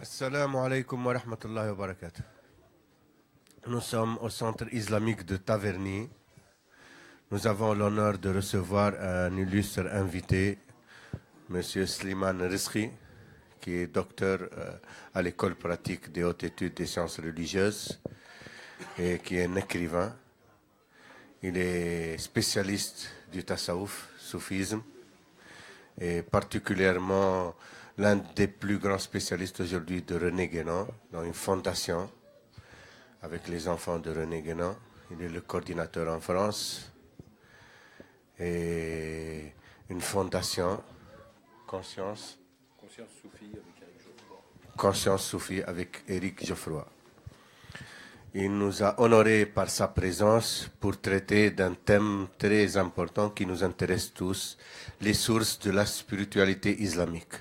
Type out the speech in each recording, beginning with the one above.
Assalamu alaikum wa rahmatullahi wa barakatuh. Nous sommes au centre islamique de Taverny. Nous avons l'honneur de recevoir un illustre invité, M. Slimane Rizki, qui est docteur à l'école pratique des hautes études des sciences religieuses et qui est un écrivain. Il est spécialiste du tasawwuf, soufisme, et particulièrement l'un des plus grands spécialistes aujourd'hui de René Guénon, dans une fondation avec les enfants de René Guénon. Il est le coordinateur en France et une fondation, Conscience Soufie avec Éric Geoffroy. Il nous a honorés par sa présence pour traiter d'un thème très important qui nous intéresse tous, les sources de la spiritualité islamique.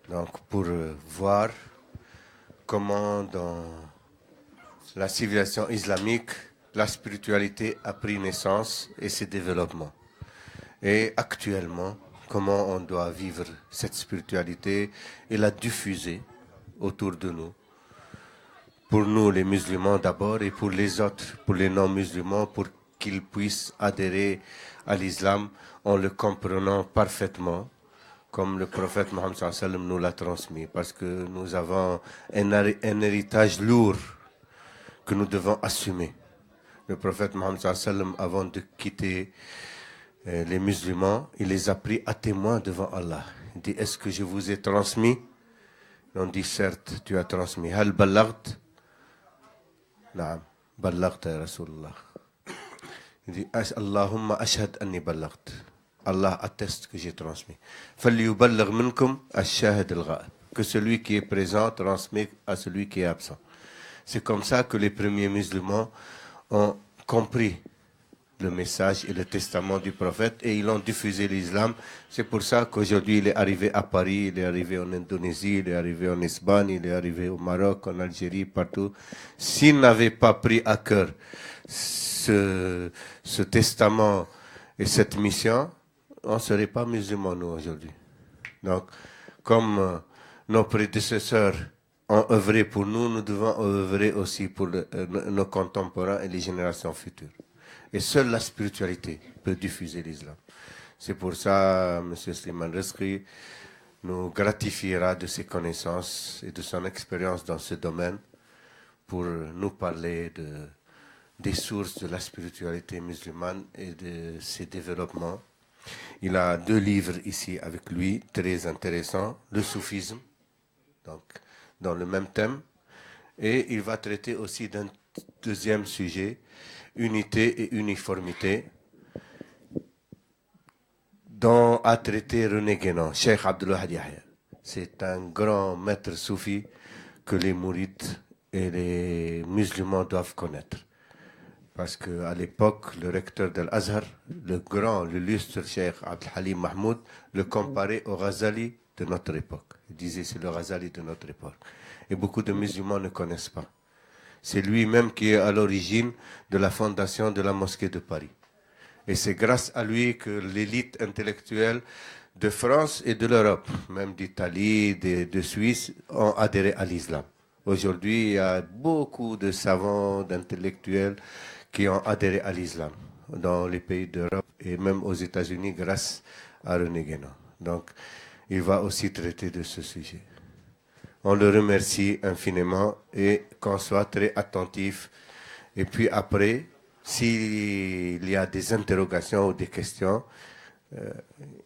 Donc, pour voir comment dans la civilisation islamique, la spiritualité a pris naissance et ses développements. Et actuellement, comment on doit vivre cette spiritualité et la diffuser autour de nous. Pour nous, les musulmans d'abord, et pour les autres, pour les non-musulmans, pour qu'ils puissent adhérer à l'islam en le comprenant parfaitement, comme le prophète Mohammed sallallahu alayhi wa sallam nous l'a transmis, parce que nous avons un héritage lourd que nous devons assumer. Le prophète Mohammed sallallahu alayhi wa sallam, avant de quitter les musulmans, il les a pris à témoin devant Allah. Il dit, est-ce que je vous ai transmis? On dit, certes, tu as transmis. Hal ballagt? Naam, ballagt ya Rasulullah. Il dit, Allahumma ashhad anni ballagt. Allah atteste que j'ai transmis. فَلْيُبَلِّغْ مِنْكُمْ الشَّاهِدُ الْغَائِبُ. Que celui qui est présent transmet à celui qui est absent. C'est comme ça que les premiers musulmans ont compris le message et le testament du prophète et ils ont diffusé l'islam. C'est pour ça qu'aujourd'hui il est arrivé à Paris, il est arrivé en Indonésie, il est arrivé en Espagne, il est arrivé au Maroc, en Algérie, partout. S'il n'avait pas pris à cœur ce testament et cette mission, on ne serait pas musulmans, nous, aujourd'hui. Donc, comme nos prédécesseurs ont œuvré pour nous, nous devons œuvrer aussi pour nos contemporains et les générations futures. Et seule la spiritualité peut diffuser l'islam. C'est pour ça, M. Slimane Rizki nous gratifiera de ses connaissances et de son expérience dans ce domaine pour nous parler des sources de la spiritualité musulmane et de ses développements. Il a 2 livres ici avec lui, très intéressants. Le soufisme, donc dans le même thème. Et il va traiter aussi d'un deuxième sujet, unité et uniformité, dont a traité René Guénon, Cheikh Abdul Wahid Yahya. C'est un grand maître soufi que les mourides et les musulmans doivent connaître. Parce qu'à l'époque, le recteur de l'Azhar, l'illustre Cheikh Abdel Halim Mahmoud, le comparait au Ghazali de notre époque. Il disait c'est le Ghazali de notre époque. Et beaucoup de musulmans ne connaissent pas. C'est lui-même qui est à l'origine de la fondation de la mosquée de Paris. Et c'est grâce à lui que l'élite intellectuelle de France et de l'Europe, même d'Italie, de Suisse, ont adhéré à l'islam. Aujourd'hui, il y a beaucoup de savants, d'intellectuels qui ont adhéré à l'islam dans les pays d'Europe et même aux États-Unis grâce à René Guénon. Donc, il va aussi traiter de ce sujet. On le remercie infiniment et qu'on soit très attentif. Et puis après, s'il y a des interrogations ou des questions,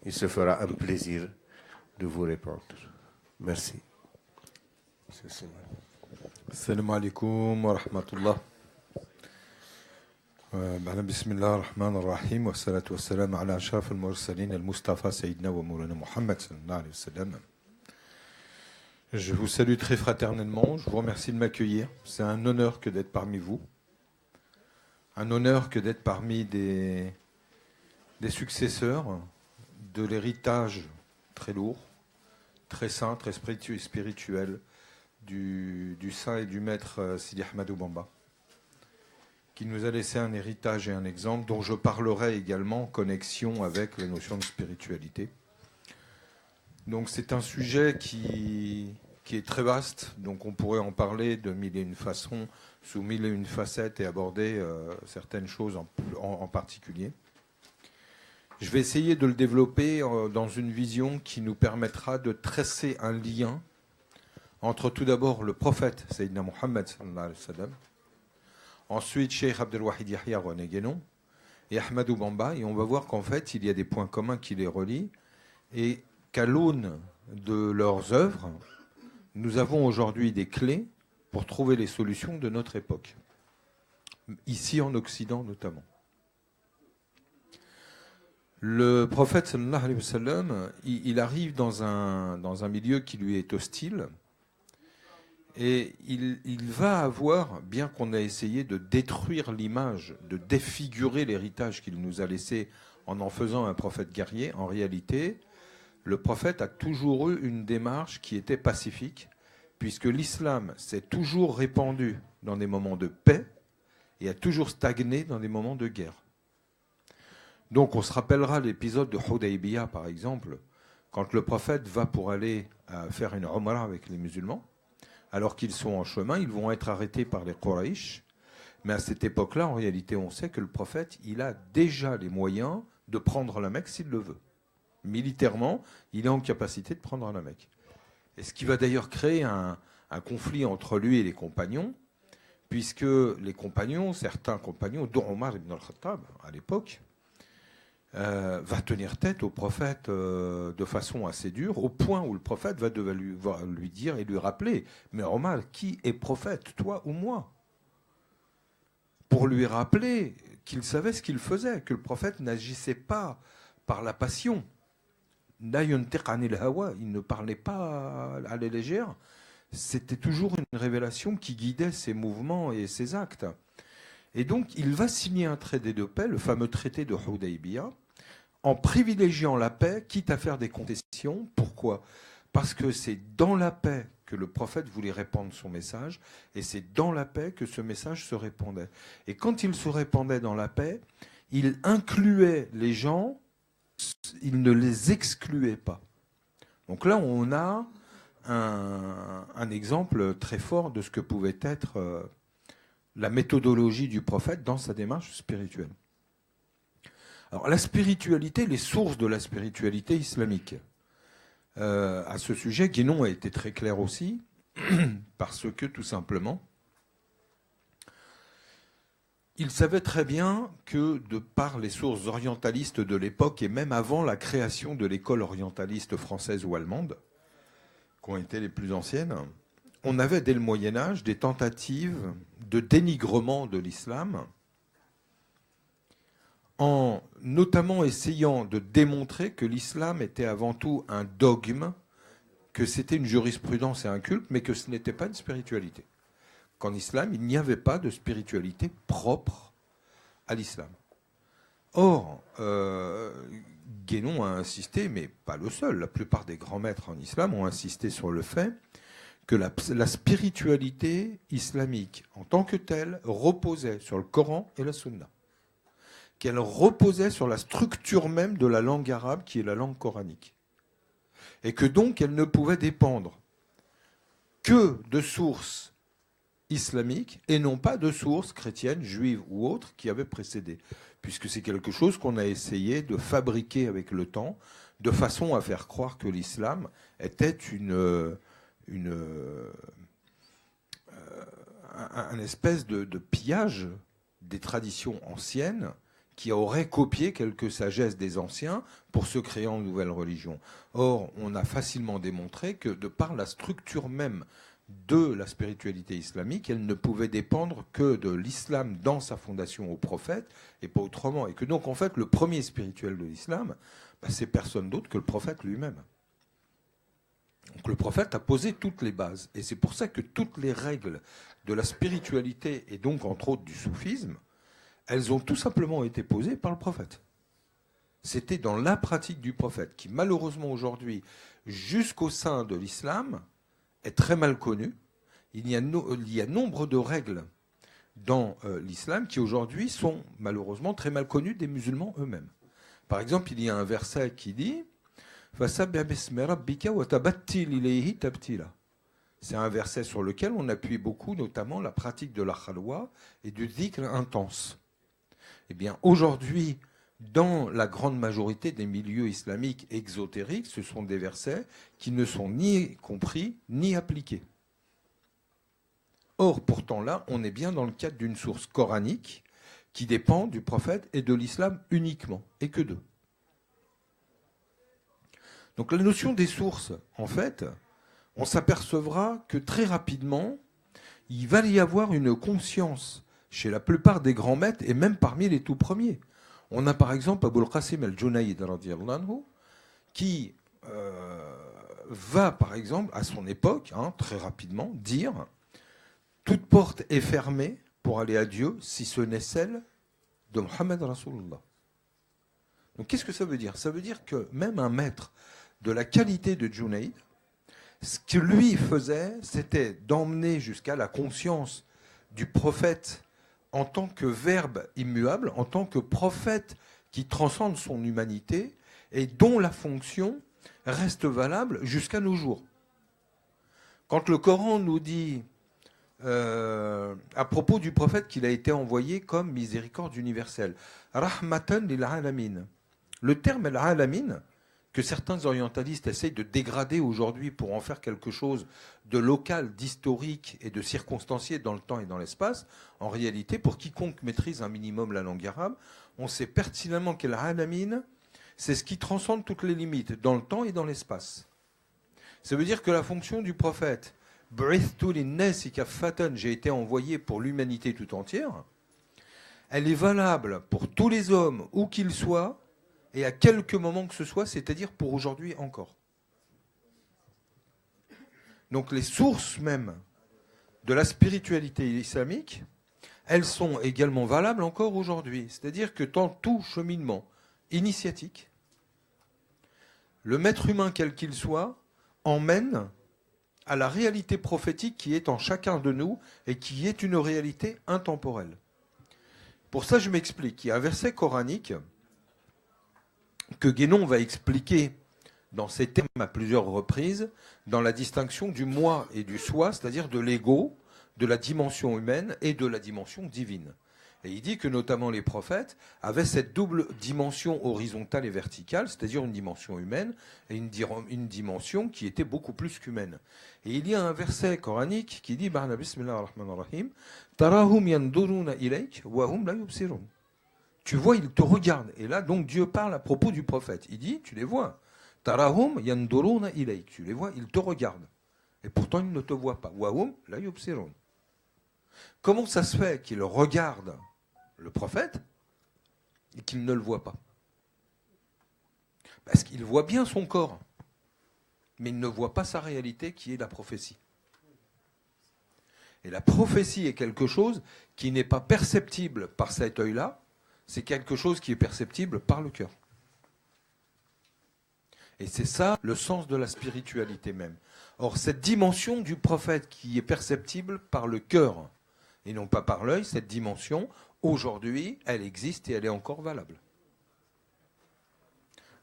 il se fera un plaisir de vous répondre. Merci. Assalamu alaikum wa rahmatullah. بسم الله الرحمن الرحيم والصلاة والسلام على أشرف المرسلين المصطفى سيدنا ومولانا محمد صلى الله عليه وسلم. Je vous salue très fraternellement, je vous remercie de m'accueillir. C'est un honneur que d'être parmi vous. Un honneur que d'être parmi des successeurs de l'héritage très lourd, très saint, très spirituel du saint et du maître Sidi Ahmadou Bamba, qui nous a laissé un héritage et un exemple dont je parlerai également en connexion avec la notion de spiritualité. Donc c'est un sujet qui qui est très vaste, donc on pourrait en parler de mille et une façons, sous mille et une facettes et aborder certaines choses en particulier. Je vais essayer de le développer dans une vision qui nous permettra de tresser un lien entre tout d'abord le prophète Sayyidina Muhammad sallallahu alayhi wa sallam, ensuite Cheikh Abdelwahid Yahya René-Guénon et Ahmadou Bamba, et on va voir qu'en fait il y a des points communs qui les relient et qu'à l'aune de leurs œuvres, nous avons aujourd'hui des clés pour trouver les solutions de notre époque, ici en Occident notamment. Le prophète sallallahu alayhi wa sallam, il arrive dans un milieu qui lui est hostile, et il va avoir, bien qu'on ait essayé de détruire l'image, de défigurer l'héritage qu'il nous a laissé en faisant un prophète guerrier, en réalité, le prophète a toujours eu une démarche qui était pacifique, puisque l'islam s'est toujours répandu dans des moments de paix et a toujours stagné dans des moments de guerre. Donc on se rappellera l'épisode de Hudaybiyah, par exemple, quand le prophète va pour aller faire une umrah avec les musulmans. Alors qu'ils sont en chemin, ils vont être arrêtés par les Quraysh. Mais à cette époque-là, en réalité, on sait que le prophète, il a déjà les moyens de prendre la Mecque s'il le veut. Militairement, il est en capacité de prendre la Mecque. Et ce qui va d'ailleurs créer un conflit entre lui et les compagnons, puisque les compagnons, certains compagnons, dont Omar ibn al-Khattab, à l'époque, va tenir tête au prophète de façon assez dure, au point où le prophète va lui dire et lui rappeler « Mais Omar, qui est prophète, toi ou moi ?» Pour lui rappeler qu'il savait ce qu'il faisait, que le prophète n'agissait pas par la passion. Il ne parlait pas à la légère. C'était toujours une révélation qui guidait ses mouvements et ses actes. Et donc, il va signer un traité de paix, le fameux traité de Hudaybiyah, en privilégiant la paix, quitte à faire des concessions. Pourquoi ? Parce que c'est dans la paix que le prophète voulait répandre son message, et c'est dans la paix que ce message se répandait. Et quand il se répandait dans la paix, il incluait les gens, il ne les excluait pas. Donc là, on a un exemple très fort de ce que pouvait être la méthodologie du prophète dans sa démarche spirituelle. Alors la spiritualité, les sources de la spiritualité islamique. À ce sujet, Guénon a été très clair aussi, parce que tout simplement, il savait très bien que de par les sources orientalistes de l'époque, et même avant la création de l'école orientaliste française ou allemande, qui ont été les plus anciennes, on avait dès le Moyen-Âge des tentatives de dénigrement de l'islam, en notamment essayant de démontrer que l'islam était avant tout un dogme, que c'était une jurisprudence et un culte, mais que ce n'était pas une spiritualité. Qu'en islam, il n'y avait pas de spiritualité propre à l'islam. Or, Guénon a insisté, mais pas le seul, la plupart des grands maîtres en islam ont insisté sur le fait que la spiritualité islamique, en tant que telle, reposait sur le Coran et la Sunna. Qu'elle reposait sur la structure même de la langue arabe, qui est la langue coranique. Et que donc, elle ne pouvait dépendre que de sources islamiques, et non pas de sources chrétiennes, juives ou autres, qui avaient précédé. Puisque c'est quelque chose qu'on a essayé de fabriquer avec le temps, de façon à faire croire que l'islam était un espèce de pillage des traditions anciennes, qui aurait copié quelques sagesses des anciens pour se créer une nouvelle religion. Or, on a facilement démontré que de par la structure même de la spiritualité islamique, elle ne pouvait dépendre que de l'islam dans sa fondation au prophète et pas autrement. Et que donc, en fait, le premier spirituel de l'islam, c'est personne d'autre que le prophète lui-même. Donc le prophète a posé toutes les bases. Et c'est pour ça que toutes les règles de la spiritualité, et donc entre autres du soufisme, elles ont tout simplement été posées par le prophète. C'était dans la pratique du prophète, qui malheureusement aujourd'hui, jusqu'au sein de l'islam, est très mal connue. Il y a nombre de règles dans l'islam qui aujourd'hui sont malheureusement très mal connues des musulmans eux-mêmes. Par exemple, il y a un verset qui dit « Fasabbih bismi rabbika wa tabattil ilayhi tabtila » C'est un verset sur lequel on appuie beaucoup, notamment la pratique de la khalwa et du dhikr intense. Eh bien, aujourd'hui, dans la grande majorité des milieux islamiques exotériques, ce sont des versets qui ne sont ni compris ni appliqués. Or, pourtant là, on est bien dans le cadre d'une source coranique qui dépend du prophète et de l'islam uniquement, et que d'eux. Donc la notion des sources, en fait, on s'apercevra que très rapidement, il va y avoir une conscience chez la plupart des grands maîtres, et même parmi les tout premiers. On a par exemple Abul Qasim al-Junayd qui va, par exemple, à son époque, très rapidement, dire « Toute porte est fermée pour aller à Dieu, si ce n'est celle de Muhammad Rasulullah ». Donc qu'est-ce que ça veut dire? Ça veut dire que même un maître de la qualité de Junayd, ce que lui faisait, c'était d'emmener jusqu'à la conscience du prophète en tant que verbe immuable, en tant que prophète qui transcende son humanité et dont la fonction reste valable jusqu'à nos jours. Quand le Coran nous dit à propos du prophète qu'il a été envoyé comme miséricorde universelle, Rahmatan lil alamin. Le terme al-alamin, que certains orientalistes essayent de dégrader aujourd'hui pour en faire quelque chose de local, d'historique et de circonstancié dans le temps et dans l'espace, en réalité, pour quiconque maîtrise un minimum la langue arabe, on sait pertinemment qu'al-alamin, c'est ce qui transcende toutes les limites, dans le temps et dans l'espace. Ça veut dire que la fonction du prophète, j'ai été envoyé pour l'humanité tout entière, elle est valable pour tous les hommes, où qu'ils soient, et à quelque moment que ce soit, c'est-à-dire pour aujourd'hui encore. Donc les sources même de la spiritualité islamique, elles sont également valables encore aujourd'hui. C'est-à-dire que dans tout cheminement initiatique, le maître humain, quel qu'il soit, emmène à la réalité prophétique qui est en chacun de nous et qui est une réalité intemporelle. Pour ça, je m'explique. Il y a un verset coranique que Guénon va expliquer dans ces termes à plusieurs reprises, dans la distinction du moi et du soi, c'est-à-dire de l'ego, de la dimension humaine et de la dimension divine. Et il dit que notamment les prophètes avaient cette double dimension horizontale et verticale, c'est-à-dire une dimension humaine et une dimension qui était beaucoup plus qu'humaine. Et il y a un verset coranique qui dit « Bismillah ar-Rahman ar-Rahim, Tarahum yanduruna ilayk wa hum la yubsirun » Tu vois, ils te regardent. Et là, donc, Dieu parle à propos du prophète. Il dit, tu les vois. Tarahum yanduruna ilayk. Tu les vois, ils te regardent. Et pourtant, ils ne te voient pas. Wahum la yubsirun. Comment ça se fait qu'ils regardent le prophète et qu'ils ne le voient pas? Parce qu'ils voient bien son corps, mais ils ne voient pas sa réalité qui est la prophétie. Et la prophétie est quelque chose qui n'est pas perceptible par cet œil-là, c'est quelque chose qui est perceptible par le cœur. Et c'est ça le sens de la spiritualité même. Or, cette dimension du prophète qui est perceptible par le cœur et non pas par l'œil, cette dimension, aujourd'hui, elle existe et elle est encore valable.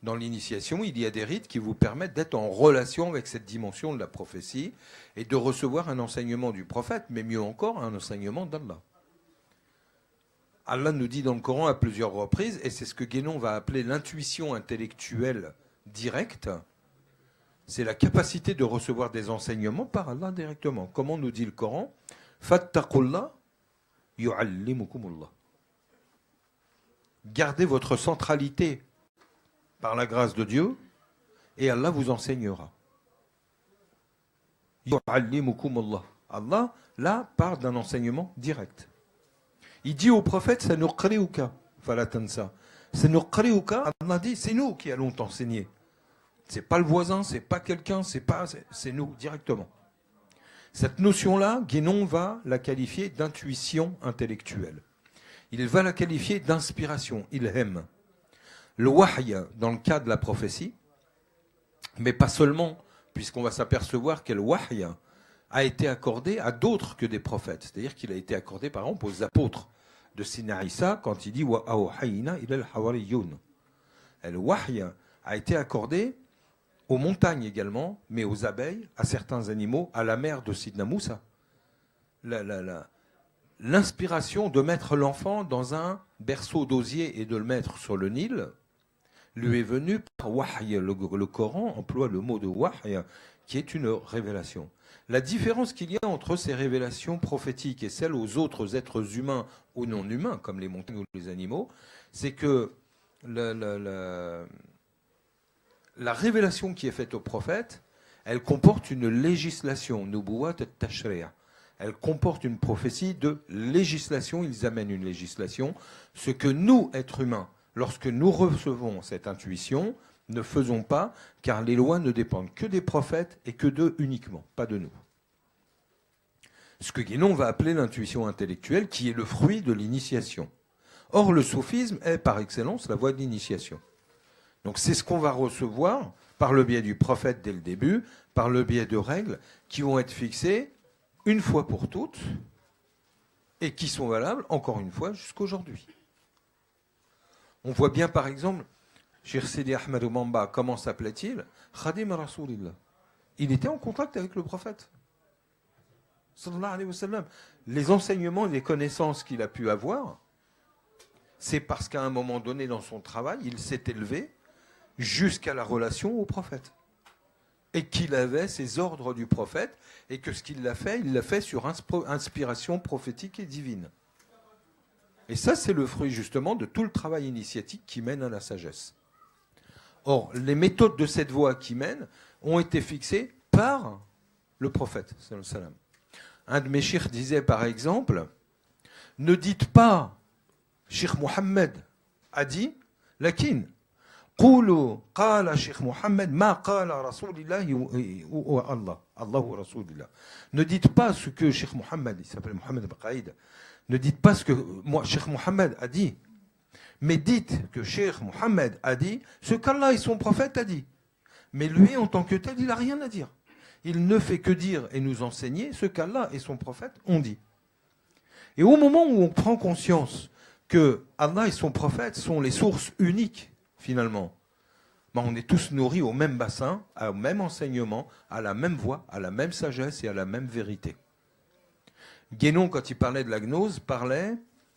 Dans l'initiation, il y a des rites qui vous permettent d'être en relation avec cette dimension de la prophétie et de recevoir un enseignement du prophète, mais mieux encore, un enseignement d'Allah. Allah nous dit dans le Coran à plusieurs reprises, et c'est ce que Guénon va appeler l'intuition intellectuelle directe, c'est la capacité de recevoir des enseignements par Allah directement. Comment nous dit le Coran? Fattaqullah yu'allimukumullah. Gardez votre centralité par la grâce de Dieu, et Allah vous enseignera. Yu'allimukumullah. Allah, là, part d'un enseignement direct. Il dit au prophète, Sanuqri'uka, falatansa. Sanuqri'uka, Allah dit, c'est nous qui allons t'enseigner. C'est pas le voisin, c'est pas quelqu'un, c'est nous directement. Cette notion-là, Guénon va la qualifier d'intuition intellectuelle. Il va la qualifier d'inspiration, ilhem. Le wahy, dans le cas de la prophétie, mais pas seulement, puisqu'on va s'apercevoir que le wahy a été accordé à d'autres que des prophètes. C'est-à-dire qu'il a été accordé, par exemple, aux apôtres de Sina Isa, quand il dit « Wa awhayna ila al-hawariyun ». Le wahy a été accordé aux montagnes également, mais aux abeilles, à certains animaux, à la mer de Sidna Moussa. L'inspiration de mettre l'enfant dans un berceau d'osier et de le mettre sur le Nil lui est venue par wahy. Le Coran emploie le mot de wahy, qui est une révélation. La différence qu'il y a entre ces révélations prophétiques et celles aux autres êtres humains ou non humains, comme les montagnes ou les animaux, c'est que la révélation qui est faite au prophète, elle comporte une législation, nubuwat at-tashri'. Elle comporte une prophétie de législation, ils amènent une législation. Ce que nous, êtres humains, lorsque nous recevons cette intuition, ne faisons pas, car les lois ne dépendent que des prophètes et que d'eux uniquement, pas de nous. Ce que Guénon va appeler l'intuition intellectuelle, qui est le fruit de l'initiation. Or, le soufisme est par excellence la voie de l'initiation. Donc c'est ce qu'on va recevoir par le biais du prophète dès le début, par le biais de règles qui vont être fixées une fois pour toutes et qui sont valables, encore une fois, jusqu'aujourd'hui. On voit bien, par exemple, Cheikh Sidi Ahmed Bamba, comment s'appelait-il? Khadim Rasoulillah. Il était en contact avec le prophète. Sallallahu alayhi wa sallam. Les enseignements et les connaissances qu'il a pu avoir, c'est parce qu'à un moment donné dans son travail, il s'est élevé jusqu'à la relation au prophète. Et qu'il avait ses ordres du prophète, et que ce qu'il l'a fait sur inspiration prophétique et divine. Et ça, c'est le fruit justement de tout le travail initiatique qui mène à la sagesse. Or, les méthodes de cette voie qui mène ont été fixées par le prophète. Un de mes chirs disait par exemple, ne dites pas, Cheikh Mohammed a dit, lakin, قولوا قال شيخ محمد ما قال رسول الله والله الله رسول الله. Ne dites pas ce que Cheikh Mohammed, il s'appelle Mohammed Baqaïd, ne dites pas ce que Cheikh Mohammed a dit, mais dites que Cheikh Mohammed a dit ce qu'Allah et son prophète a dit. Mais lui, en tant que tel, il n'a rien à dire. Il ne fait que dire et nous enseigner ce qu'Allah et son prophète ont dit. Et au moment où on prend conscience que Allah et son prophète sont les sources uniques, finalement, on est tous nourris au même bassin, au même enseignement, à la même voie, à la même sagesse et à la même vérité. Guénon, quand il parlait de la gnose, parlait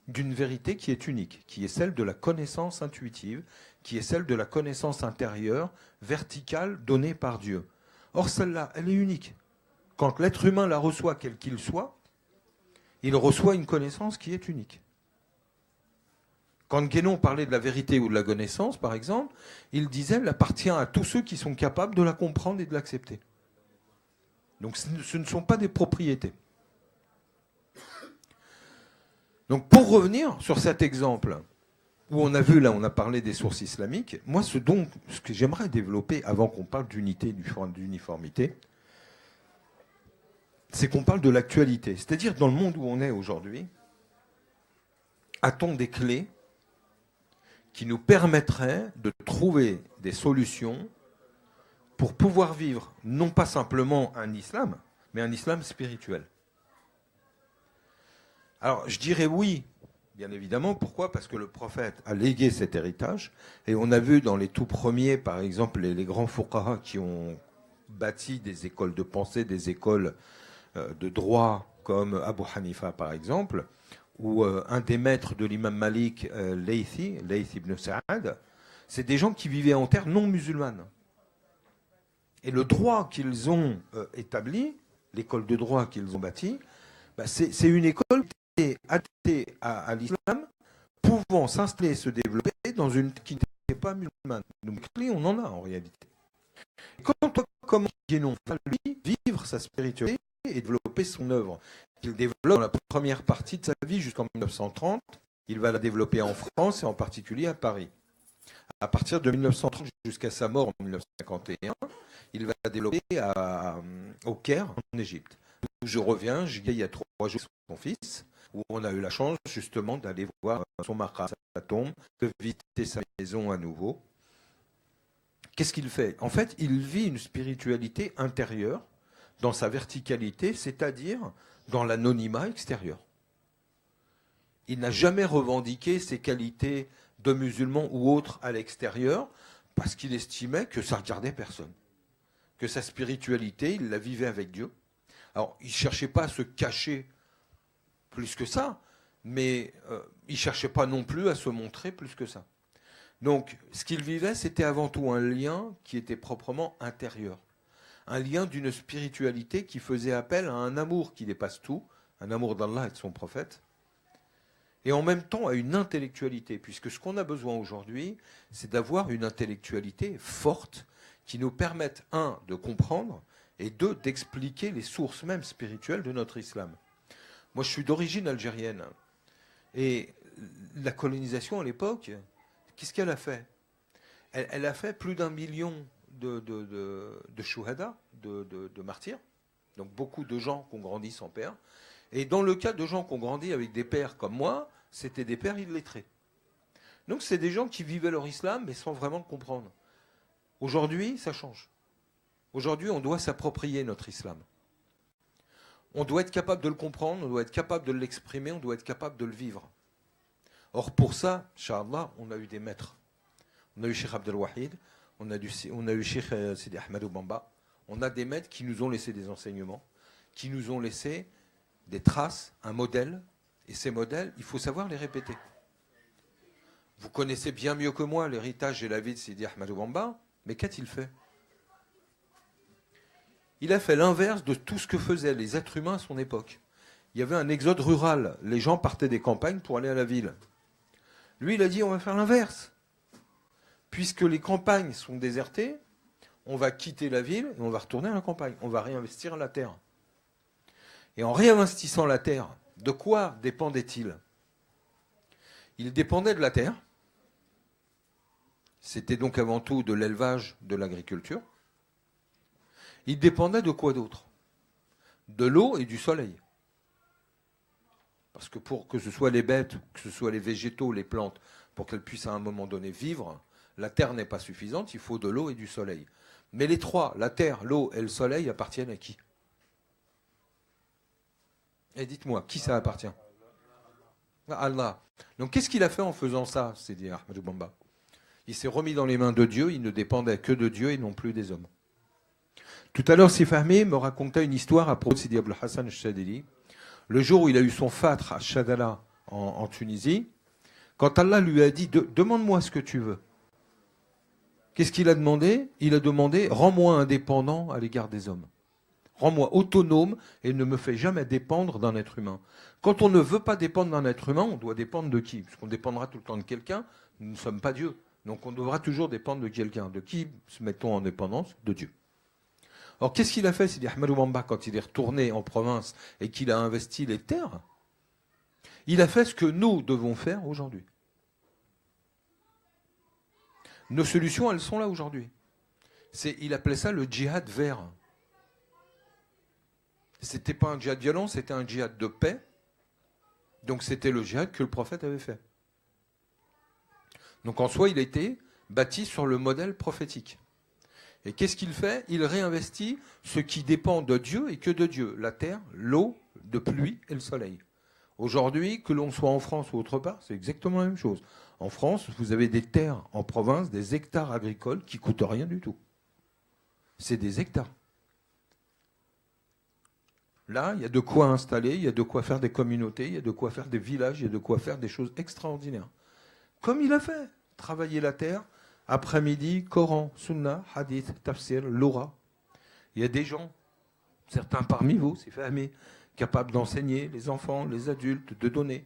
d'une vérité qui est unique, qui est celle de la connaissance intuitive, qui est celle de la connaissance intérieure, verticale, donnée par Dieu. Or, celle-là, elle est unique. Quand l'être humain la reçoit, quel qu'il soit, il reçoit une connaissance qui est unique. Quand Guénon parlait de la vérité ou de la connaissance, par exemple, il disait qu'elle appartient à tous ceux qui sont capables de la comprendre et de l'accepter. Donc ce ne sont pas des propriétés. Donc pour revenir sur cet exemple, où on a vu, là on a parlé des sources islamiques, moi ce que j'aimerais développer avant qu'on parle d'unité, d'uniformité, c'est qu'on parle de l'actualité. C'est-à-dire dans le monde où on est aujourd'hui, a-t-on des clés qui nous permettrait de trouver des solutions pour pouvoir vivre non pas simplement un islam, mais un islam spirituel. Alors, je dirais oui, bien évidemment. Pourquoi? Parce que le prophète a légué cet héritage. Et on a vu dans les tout premiers, par exemple, les grands fuqaha qui ont bâti des écoles de pensée, des écoles de droit, comme Abu Hanifa, par exemple, ou un des maîtres de l'imam Malik, Layth ibn Sa'ad, c'est des gens qui vivaient en terre non musulmane. Et le droit qu'ils ont établi, l'école de droit qu'ils ont bâtie, c'est une école qui est adaptée à l'islam, pouvant s'installer et se développer dans une qui n'était pas musulmane. Donc, on en a en réalité. Comment Guénon va lui vivre sa spiritualité et développer son œuvre qu'il développe dans la première partie de sa vie jusqu'en 1930. Il va la développer en France et en particulier à Paris. À partir de 1930 jusqu'à sa mort en 1951, il va la développer au Caire, en Égypte. Je reviens, il y a 3 jours avec son fils, où on a eu la chance justement d'aller voir son maqam, sa tombe, de visiter sa maison à nouveau. Qu'est-ce qu'il fait? En fait, il vit une spiritualité intérieure dans sa verticalité, c'est-à-dire dans l'anonymat extérieur. Il n'a jamais revendiqué ses qualités de musulman ou autre à l'extérieur parce qu'il estimait que ça ne regardait personne. que sa spiritualité, il la vivait avec Dieu. Alors, il ne cherchait pas à se cacher plus que ça, mais il ne cherchait pas non plus à se montrer plus que ça. Donc, ce qu'il vivait, c'était avant tout un lien qui était proprement intérieur. Un lien d'une spiritualité qui faisait appel à un amour qui dépasse tout, un amour d'Allah et de son prophète, et en même temps à une intellectualité, puisque ce qu'on a besoin aujourd'hui, c'est d'avoir une intellectualité forte qui nous permette, un, de comprendre, et deux, d'expliquer les sources même spirituelles de notre islam. Moi, je suis d'origine algérienne, et la colonisation à l'époque, qu'est-ce qu'elle a fait ? Elle a fait plus d'1 million de shuhada, de martyrs, donc beaucoup de gens qui ont grandi sans père. Et dans le cas de gens qui ont grandi avec des pères comme moi, c'était des pères illettrés. Donc c'est des gens qui vivaient leur islam, mais sans vraiment le comprendre. Aujourd'hui, ça change. Aujourd'hui, on doit s'approprier notre islam. On doit être capable de le comprendre, on doit être capable de l'exprimer, on doit être capable de le vivre. Or, pour ça, Inch'Allah, on a eu des maîtres. On a eu Cheikh Abdel Wahid, on a eu Cheikh Sidi Ahmadou Bamba. On a des maîtres qui nous ont laissé des enseignements, qui nous ont laissé des traces, un modèle, et ces modèles, il faut savoir les répéter. Vous connaissez bien mieux que moi l'héritage et la vie de Sidi Ahmadou Bamba, mais qu'a-t-il fait ? Il a fait l'inverse de tout ce que faisaient les êtres humains à son époque. Il y avait un exode rural, les gens partaient des campagnes pour aller à la ville. Lui, il a dit, on va faire l'inverse. Puisque les campagnes sont désertées, on va quitter la ville et on va retourner à la campagne. On va réinvestir la terre. Et en réinvestissant la terre, de quoi dépendait-il ? Il dépendait de la terre. C'était donc avant tout de l'élevage, de l'agriculture. Il dépendait de quoi d'autre ? De l'eau et du soleil. Parce que pour que ce soit les bêtes, que ce soit les végétaux, les plantes, pour qu'elles puissent à un moment donné vivre, la terre n'est pas suffisante, il faut de l'eau et du soleil. Mais les trois, la terre, l'eau et le soleil, appartiennent à qui ? Et dites-moi, qui ça appartient ? À Allah. Donc qu'est-ce qu'il a fait en faisant ça, Sidi Ahmadou Bamba ? Il s'est remis dans les mains de Dieu, il ne dépendait que de Dieu et non plus des hommes. Tout à l'heure, Sifahmi me racontait une histoire à propos de Sidi Abdel Hassan al-Shadili. Le jour où il a eu son fatre à Chadala, en Tunisie, quand Allah lui a dit « Demande-moi ce que tu veux », qu'est-ce qu'il a demandé ? Il a demandé « Rends-moi indépendant à l'égard des hommes. Rends-moi autonome et ne me fais jamais dépendre d'un être humain. » Quand on ne veut pas dépendre d'un être humain, on doit dépendre de qui ? Parce qu'on dépendra tout le temps de quelqu'un, nous ne sommes pas Dieu. Donc on devra toujours dépendre de quelqu'un. De qui se mettons en dépendance ? De Dieu. Alors qu'est-ce qu'il a fait, Sidi Ahmadou Bamba, quand il est retourné en province et qu'il a investi les terres ? Il a fait ce que nous devons faire aujourd'hui. Nos solutions, elles sont là aujourd'hui. Il appelait ça le djihad vert. C'était pas un djihad violent, c'était un djihad de paix. Donc c'était le djihad que le prophète avait fait. Donc en soi, il a été bâti sur le modèle prophétique. Et qu'est-ce qu'il fait ? Il réinvestit ce qui dépend de Dieu et que de Dieu. La terre, l'eau, de pluie et le soleil. Aujourd'hui, que l'on soit en France ou autre part, c'est exactement la même chose. En France, vous avez des terres en province, des hectares agricoles qui ne coûtent rien du tout. C'est des hectares. Là, il y a de quoi installer, il y a de quoi faire des communautés, il y a de quoi faire des villages, il y a de quoi faire des choses extraordinaires. Comme il a fait, travailler la terre, après-midi, Coran, Sunna, Hadith, Tafsir, Lora. Il y a des gens, certains parmi vous, c'est fameux, capables d'enseigner les enfants, les adultes, de donner,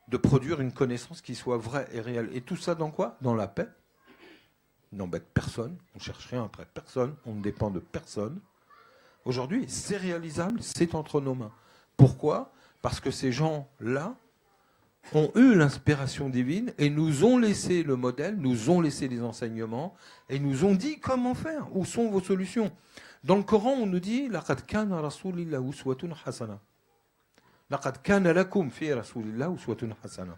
de produire une connaissance qui soit vraie et réelle. Et tout ça dans quoi ? Dans la paix. On n'embête personne, on ne cherche rien après personne, on ne dépend de personne. Aujourd'hui, c'est réalisable, c'est entre nos mains. Pourquoi ? Parce que ces gens-là ont eu l'inspiration divine et nous ont laissé le modèle, nous ont laissé les enseignements et nous ont dit comment faire, où sont vos solutions. Dans le Coran, on nous dit « Laqad kana rasulillah uswatun hasana ». Laqad kana lakum fi rasulillah uswatun hasana.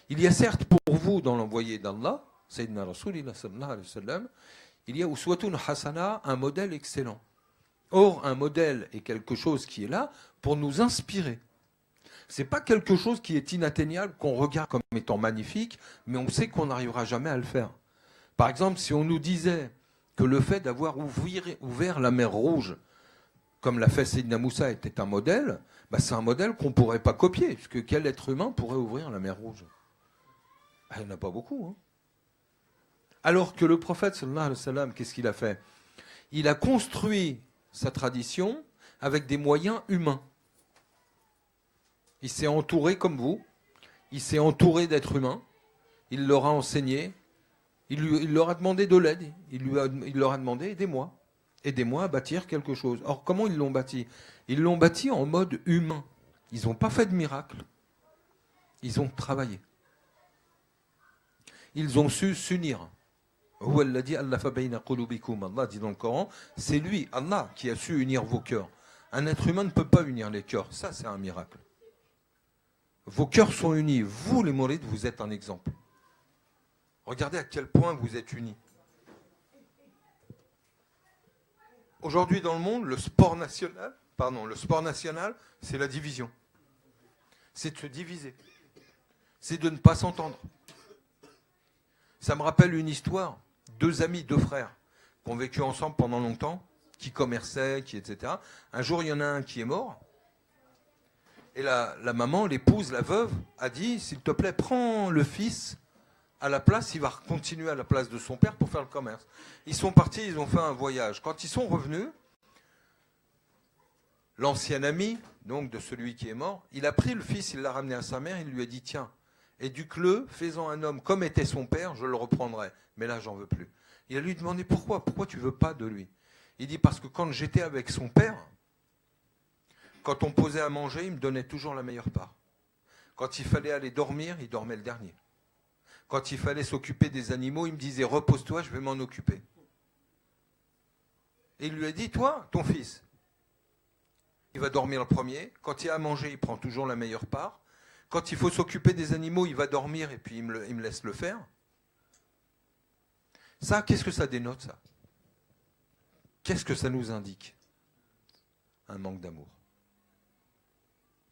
Il y a certes pour vous dans l'envoyé d'Allah, Sayyidina Rasulillah sallallahu alayhi wa sallam, il y a uswatun hasana, un modèle excellent. Or, un modèle est quelque chose qui est là pour nous inspirer. Ce n'est pas quelque chose qui est inatteignable, qu'on regarde comme étant magnifique, mais on sait qu'on n'arrivera jamais à le faire. Par exemple, si on nous disait que le fait d'avoir ouvert la mer Rouge, comme l'a fait Sayyidina Moussa, était un modèle, c'est un modèle qu'on ne pourrait pas copier, puisque quel être humain pourrait ouvrir la mer Rouge? Il n'y en a pas beaucoup. Hein. Alors que le prophète, sallallahu alayhi wa sallam, qu'est-ce qu'il a fait? Il a construit sa tradition avec des moyens humains. Il s'est entouré comme vous, il s'est entouré d'êtres humains, il leur a enseigné, il leur a demandé de l'aide, il leur a demandé aidez-moi à bâtir quelque chose. Or, comment ils l'ont bâti? Ils l'ont bâti en mode humain. Ils n'ont pas fait de miracle, ils ont travaillé. Ils ont su s'unir. Allah dit dans le Coran, c'est lui, Allah, qui a su unir vos cœurs. Un être humain ne peut pas unir les cœurs. Ça, c'est un miracle. Vos cœurs sont unis. Vous, les mourides, vous êtes un exemple. Regardez à quel point vous êtes unis. Aujourd'hui, dans le monde, le sport national, c'est la division. C'est de se diviser. C'est de ne pas s'entendre. Ça me rappelle une histoire. 2 amis, 2 frères, qui ont vécu ensemble pendant longtemps, qui commerçaient, etc. Un jour, il y en a un qui est mort. Et la maman, l'épouse, la veuve, a dit, s'il te plaît, prends le fils à la place, il va continuer à la place de son père pour faire le commerce. Ils sont partis, ils ont fait un voyage. Quand ils sont revenus, l'ancien ami, donc de celui qui est mort, il a pris le fils, il l'a ramené à sa mère, il lui a dit, tiens, éduque-le, fais-en un homme comme était son père, je le reprendrai. Mais là, j'en veux plus. Il a lui demandé pourquoi tu veux pas de lui? Il dit, parce que quand j'étais avec son père, quand on posait à manger, il me donnait toujours la meilleure part. Quand il fallait aller dormir, il dormait le dernier. Quand il fallait s'occuper des animaux, il me disait, repose-toi, je vais m'en occuper. Et il lui a dit, toi, ton fils, il va dormir le premier. Quand il y a à manger, il prend toujours la meilleure part. Quand il faut s'occuper des animaux, il va dormir et puis il me laisse le faire. Ça, qu'est-ce que ça dénote, ça? Qu'est-ce que ça nous indique? Un manque d'amour.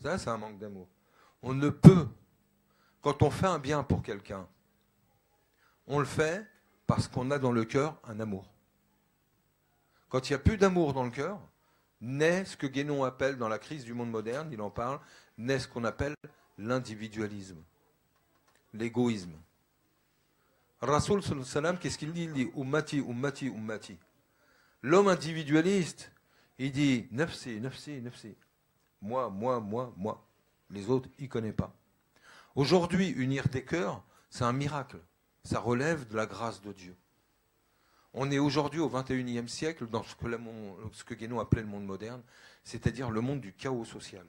Ça, c'est un manque d'amour. On ne peut, quand on fait un bien pour quelqu'un, on le fait parce qu'on a dans le cœur un amour. Quand il n'y a plus d'amour dans le cœur, naît ce que Guénon appelle, dans la crise du monde moderne, il en parle, naît ce qu'on appelle l'individualisme, l'égoïsme. Rasoul sallallahu alayhi wa sallam, qu'est-ce qu'il dit? Il dit ummati, ummati, ummati. L'homme individualiste, il dit nafsi, nafsi, nafsi. Moi, moi, moi, moi. Les autres, il ne connaît pas. Aujourd'hui, unir des cœurs, c'est un miracle. Ça relève de la grâce de Dieu. On est aujourd'hui au XXIe siècle dans ce que Guénon appelait le monde moderne, c'est-à-dire le monde du chaos social.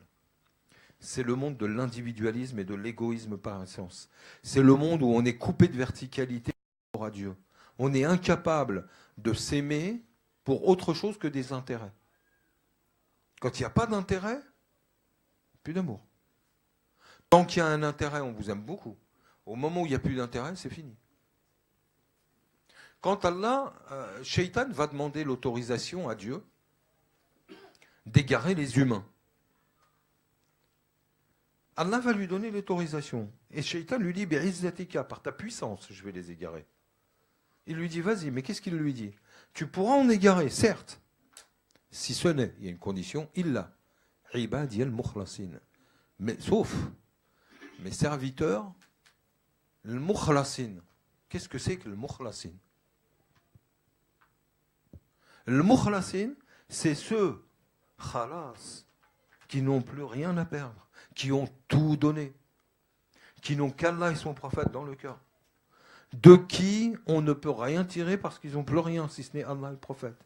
C'est le monde de l'individualisme et de l'égoïsme par essence. C'est le monde où on est coupé de verticalité par rapport à Dieu. On est incapable de s'aimer pour autre chose que des intérêts. Quand il n'y a pas d'intérêt, plus d'amour. Tant qu'il y a un intérêt, on vous aime beaucoup. Au moment où il n'y a plus d'intérêt, c'est fini. Quant à Allah, Shaitan va demander l'autorisation à Dieu d'égarer les humains. Allah va lui donner l'autorisation. Et Shaitan lui dit, Bi'izzatika, par ta puissance, je vais les égarer. Il lui dit, vas-y, mais qu'est-ce qu'il lui dit? Tu pourras en égarer, certes. Si ce n'est, il y a une condition, illa, ibadi al-mukhlasin. Mais sauf, mes serviteurs, le mukhlasin. Qu'est-ce que c'est que le mukhlasin? Le mukhlasin, c'est ceux, khalas, qui n'ont plus rien à perdre, qui ont tout donné, qui n'ont qu'Allah et son prophète dans le cœur, de qui on ne peut rien tirer parce qu'ils n'ont plus rien, si ce n'est Allah et le prophète.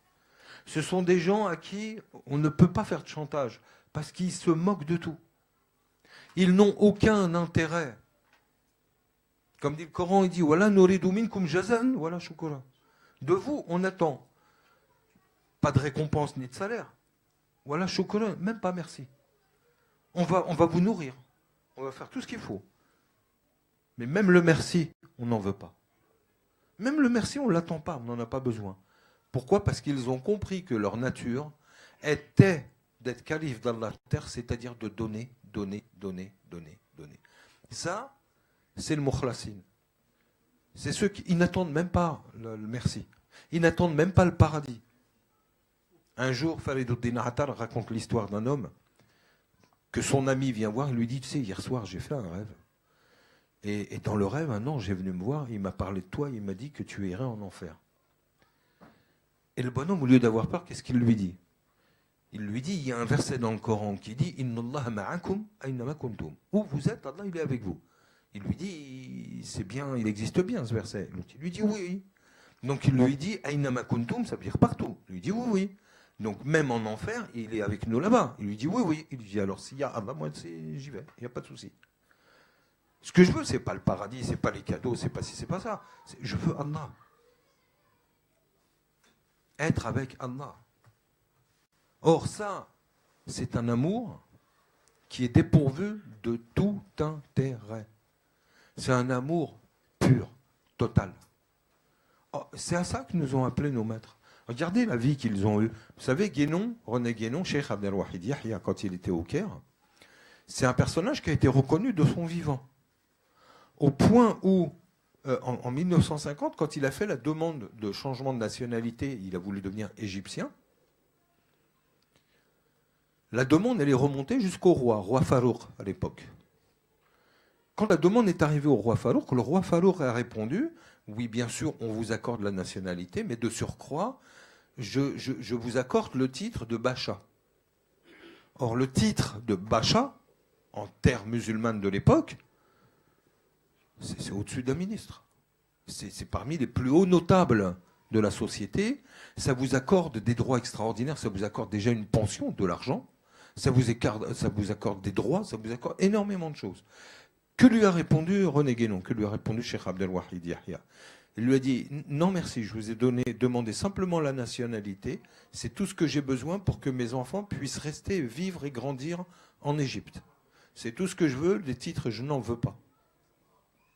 Ce sont des gens à qui on ne peut pas faire de chantage, parce qu'ils se moquent de tout. Ils n'ont aucun intérêt. Comme dit le Coran, il dit, Wala nuridu minkum jazan, wala shukura. De vous, on attend pas de récompense ni de salaire. Voilà, chocolat, même pas merci. On va vous nourrir. On va faire tout ce qu'il faut. Mais même le merci, on n'en veut pas. Même le merci, on ne l'attend pas, on n'en a pas besoin. Pourquoi? Parce qu'ils ont compris que leur nature était d'être calife dans la terre, c'est-à-dire de donner, donner, donner, donner, donner. Ça, c'est le mukhlasin. C'est ceux qui n'attendent même pas le merci. Ils n'attendent même pas le paradis. Un jour, Fariduddin Attar raconte l'histoire d'un homme que son ami vient voir et lui dit, tu sais, hier soir, j'ai fait un rêve. Et dans le rêve, un ange est venu me voir, il m'a parlé de toi, il m'a dit que tu irais en enfer. Et le bonhomme, au lieu d'avoir peur, qu'est-ce qu'il lui dit? Il lui dit, il y a un verset dans le Coran qui dit, Inna Allah ma'akum aynama kuntum. Où vous êtes, Allah, il est avec vous. Il lui dit, c'est bien, il existe bien ce verset. Il lui dit, oui. Donc il lui dit, aynama kuntum, ça veut dire partout. Il lui dit, oui. Donc même en enfer, il est avec nous là-bas. Il lui dit, oui. Il lui dit, alors s'il y a Allah, moi j'y vais, il n'y a pas de souci. Ce que je veux, c'est pas le paradis, c'est pas les cadeaux, c'est pas ci, c'est pas ça. Je veux Allah. Être avec Allah. Or ça, c'est un amour qui est dépourvu de tout intérêt. C'est un amour pur, total. Oh, c'est à ça que nous ont appelé nos maîtres. Regardez la vie qu'ils ont eue. Vous savez, Guénon, René Guénon, Cheikh Abdelwahid Yahya, quand il était au Caire, c'est un personnage qui a été reconnu de son vivant. Au point où, en 1950, quand il a fait la demande de changement de nationalité, il a voulu devenir égyptien, la demande, elle est remontée jusqu'au roi Farouk à l'époque. Quand la demande est arrivée au roi Farouk, le roi Farouk a répondu, oui, bien sûr, on vous accorde la nationalité, mais de surcroît, je vous accorde le titre de Bacha. Or, le titre de Bacha, en terre musulmane de l'époque, c'est au-dessus d'un ministre. C'est parmi les plus hauts notables de la société. Ça vous accorde des droits extraordinaires, ça vous accorde déjà une pension, de l'argent, ça vous accorde des droits, ça vous accorde énormément de choses. Que lui a répondu René Guénon? Que lui a répondu Cheikh Abdelwahid Yahya? Il lui a dit, non merci, je vous ai demandé simplement la nationalité, c'est tout ce que j'ai besoin pour que mes enfants puissent rester, vivre et grandir en Égypte. C'est tout ce que je veux, les titres, je n'en veux pas.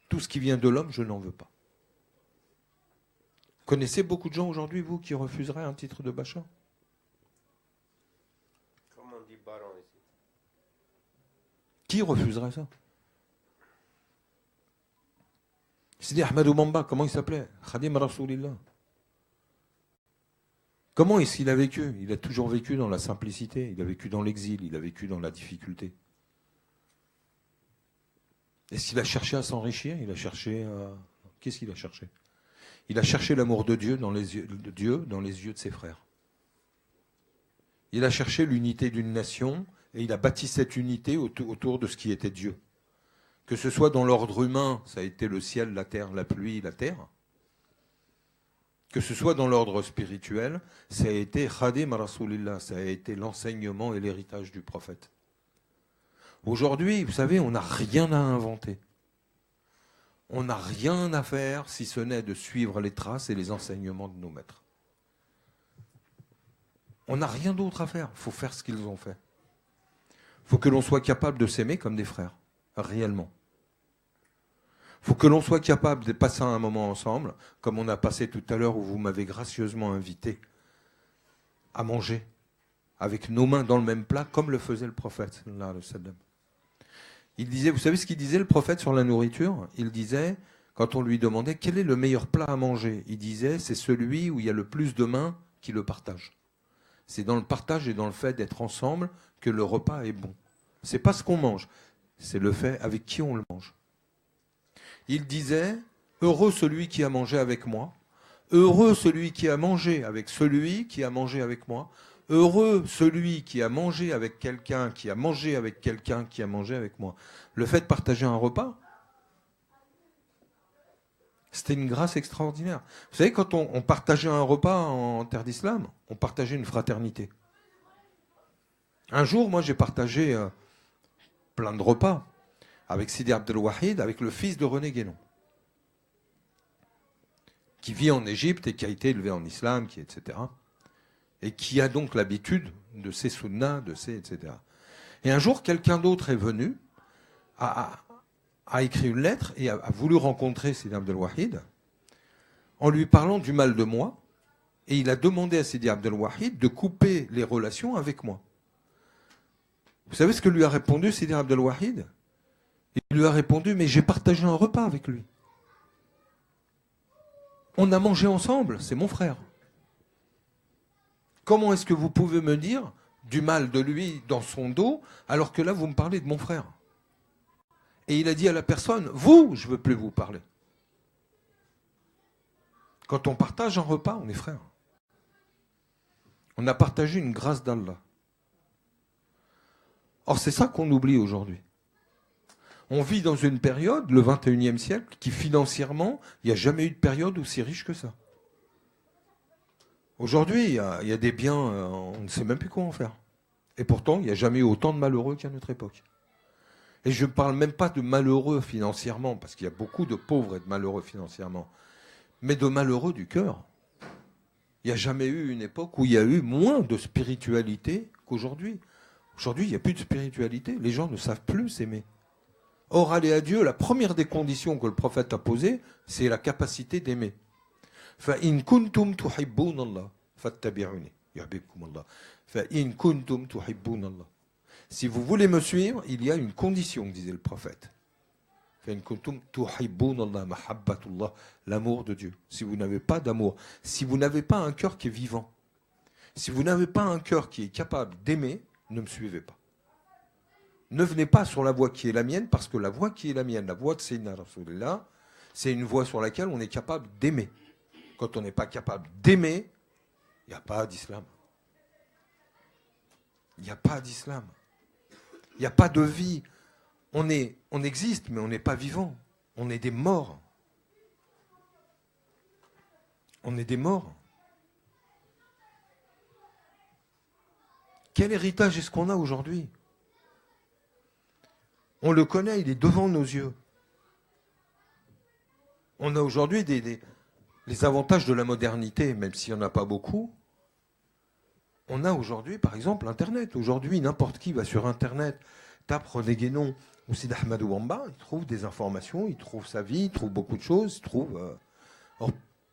Tout ce qui vient de l'homme, je n'en veux pas. Connaissez beaucoup de gens aujourd'hui, vous, qui refuseraient un titre de Bacha? Comment on dit baron ici? Qui refuserait ça? Sidi Ahmadou Bamba, comment il s'appelait? Khadim Rasoulillah. Comment est-ce qu'il a vécu? Il a toujours vécu dans la simplicité, il a vécu dans l'exil, il a vécu dans la difficulté. Est-ce qu'il a cherché à s'enrichir? Il a cherché à... Qu'est-ce qu'il a cherché? Il a cherché l'amour de Dieu dans les yeux de ses frères. Il a cherché l'unité d'une nation et il a bâti cette unité autour de ce qui était Dieu. Que ce soit dans l'ordre humain, ça a été le ciel, la terre, la pluie, la terre. Que ce soit dans l'ordre spirituel, ça a été Khadim Rasoulillah, ça a été l'enseignement et l'héritage du prophète. Aujourd'hui, vous savez, on n'a rien à inventer. On n'a rien à faire si ce n'est de suivre les traces et les enseignements de nos maîtres. On n'a rien d'autre à faire. Il faut faire ce qu'ils ont fait. Il faut que l'on soit capable de s'aimer comme des frères, réellement. Il faut que l'on soit capable de passer un moment ensemble, comme on a passé tout à l'heure où vous m'avez gracieusement invité à manger, avec nos mains dans le même plat, comme le faisait le prophète, sallallahu alayhi wa sallam. Il disait, vous savez ce qu'il disait le prophète sur la nourriture? Il disait, quand on lui demandait quel est le meilleur plat à manger, il disait, c'est celui où il y a le plus de mains qui le partagent. C'est dans le partage et dans le fait d'être ensemble que le repas est bon. C'est pas ce qu'on mange, c'est le fait avec qui on le mange. Il disait, heureux celui qui a mangé avec moi, heureux celui qui a mangé avec celui qui a mangé avec moi, heureux celui qui a mangé avec quelqu'un, qui a mangé avec quelqu'un, qui a mangé avec moi. Le fait de partager un repas, c'était une grâce extraordinaire. Vous savez, quand on partageait un repas en terre d'islam, on partageait une fraternité. Un jour, moi, j'ai partagé plein de repas avec Sidi Abdelwahid, avec le fils de René Guénon, qui vit en Égypte et qui a été élevé en islam, etc. Et qui a donc l'habitude de ces sunnas, etc. Et un jour, quelqu'un d'autre est venu, a écrit une lettre et a voulu rencontrer Sidi Abdelwahid en lui parlant du mal de moi, et il a demandé à Sidi Abdelwahid de couper les relations avec moi. Vous savez ce que lui a répondu Sidi Abdelwahid? Il lui a répondu, mais j'ai partagé un repas avec lui. On a mangé ensemble, c'est mon frère. Comment est-ce que vous pouvez me dire du mal de lui dans son dos, alors que là, vous me parlez de mon frère? Et il a dit à la personne, vous, je ne veux plus vous parler. Quand on partage un repas, on est frères. On a partagé une grâce d'Allah. Or, c'est ça qu'on oublie aujourd'hui. On vit dans une période, le 21e siècle, qui financièrement, il n'y a jamais eu de période aussi riche que ça. Aujourd'hui, il y a des biens, on ne sait même plus quoi en faire. Et pourtant, il n'y a jamais eu autant de malheureux qu'à notre époque. Et je ne parle même pas de malheureux financièrement, parce qu'il y a beaucoup de pauvres et de malheureux financièrement, mais de malheureux du cœur. Il n'y a jamais eu une époque où il y a eu moins de spiritualité qu'aujourd'hui. Aujourd'hui, il n'y a plus de spiritualité. Les gens ne savent plus s'aimer. Or, aller à Dieu, la première des conditions que le prophète a posées, c'est la capacité d'aimer. فَإِن كُنْتُمْ تُحِبُّونَ اللَّهَ فَاتَّبِعُونِي يُحْبِبْكُمُ اللَّهُ فَإِن كُنْتُمْ تُحِبُّونَ اللَّهَ. Si vous voulez me suivre, il y a une condition, disait le prophète. فَإِن كُنْتُمْ تُحِبُّونَ اللَّهَ مَحَبَّةُ اللَّهِ, l'amour de Dieu. Si vous n'avez pas d'amour, si vous n'avez pas un cœur qui est vivant, si vous n'avez pas un cœur qui est capable d'aimer, ne me suivez pas. Ne venez pas sur la voie qui est la mienne, parce que la voie qui est la mienne, la voie de Sayyidina Rasulullah, c'est une voie sur laquelle on est capable d'aimer. Quand on n'est pas capable d'aimer, il n'y a pas d'islam. Il n'y a pas d'islam. Il n'y a pas de vie. On existe, mais on n'est pas vivant. On est des morts. On est des morts. Quel héritage est-ce qu'on a aujourd'hui? On le connaît, il est devant nos yeux. On a aujourd'hui les avantages de la modernité, même s'il n'y en a pas beaucoup. On a aujourd'hui, par exemple, Internet. Aujourd'hui, n'importe qui va sur Internet, tape René Guénon ou Sidi Ahmadou Bamba, il trouve des informations, il trouve sa vie, il trouve beaucoup de choses, il trouve... Alors,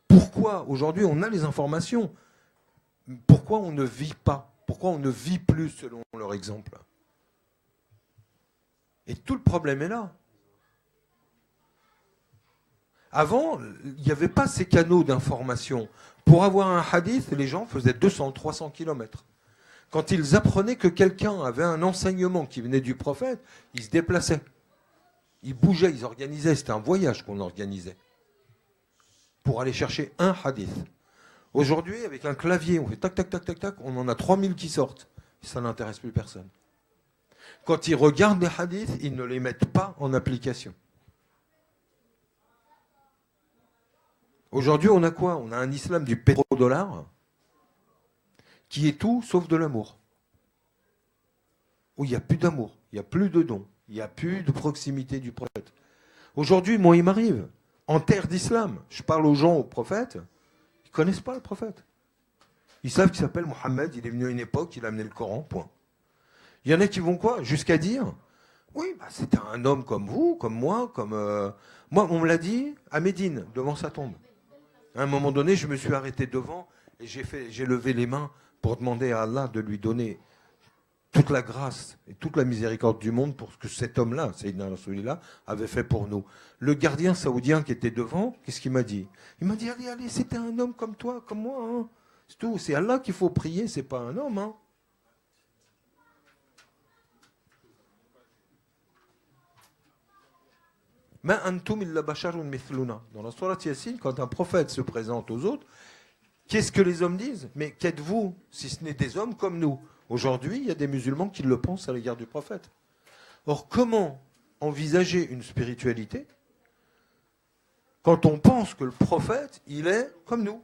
pourquoi aujourd'hui on a les informations? Pourquoi on ne vit pas? Pourquoi on ne vit plus selon leur exemple? Et tout le problème est là. Avant, il n'y avait pas ces canaux d'information. Pour avoir un hadith, les gens faisaient 200, 300 kilomètres. Quand ils apprenaient que quelqu'un avait un enseignement qui venait du prophète, ils se déplaçaient. Ils bougeaient, ils organisaient. C'était un voyage qu'on organisait pour aller chercher un hadith. Aujourd'hui, avec un clavier, on fait tac, tac, tac, tac, tac, on en a 3000 qui sortent. Ça n'intéresse plus personne. Quand ils regardent les hadiths, ils ne les mettent pas en application. Aujourd'hui, on a quoi? On a un islam du pétrodollar qui est tout sauf de l'amour. Où il n'y a plus d'amour, il n'y a plus de don, il n'y a plus de proximité du prophète. Aujourd'hui, moi, il m'arrive, en terre d'islam, je parle aux gens, aux prophètes, ils ne connaissent pas le prophète. Ils savent qu'il s'appelle Mohammed, il est venu à une époque, il a amené le Coran, point. Il y en a qui vont quoi? Jusqu'à dire, oui, bah, c'était un homme comme vous, comme moi, comme... Moi, on me l'a dit à Médine, devant sa tombe. À un moment donné, je me suis arrêté devant et j'ai levé les mains pour demander à Allah de lui donner toute la grâce et toute la miséricorde du monde pour ce que cet homme-là, Sayyidina Rasulullah, avait fait pour nous. Le gardien saoudien qui était devant, qu'est-ce qu'il m'a dit? Il m'a dit, allez, allez, c'était un homme comme toi, comme moi. Hein. C'est tout. C'est Allah qu'il faut prier, c'est pas un homme. Hein. Ma antum illa basharun mithluna. Dans la sourate Yassine, quand un prophète se présente aux autres, qu'est-ce que les hommes disent? Mais qu'êtes-vous si ce n'est des hommes comme nous? Aujourd'hui, il y a des musulmans qui le pensent à l'égard du prophète. Or, comment envisager une spiritualité quand on pense que le prophète, il est comme nous?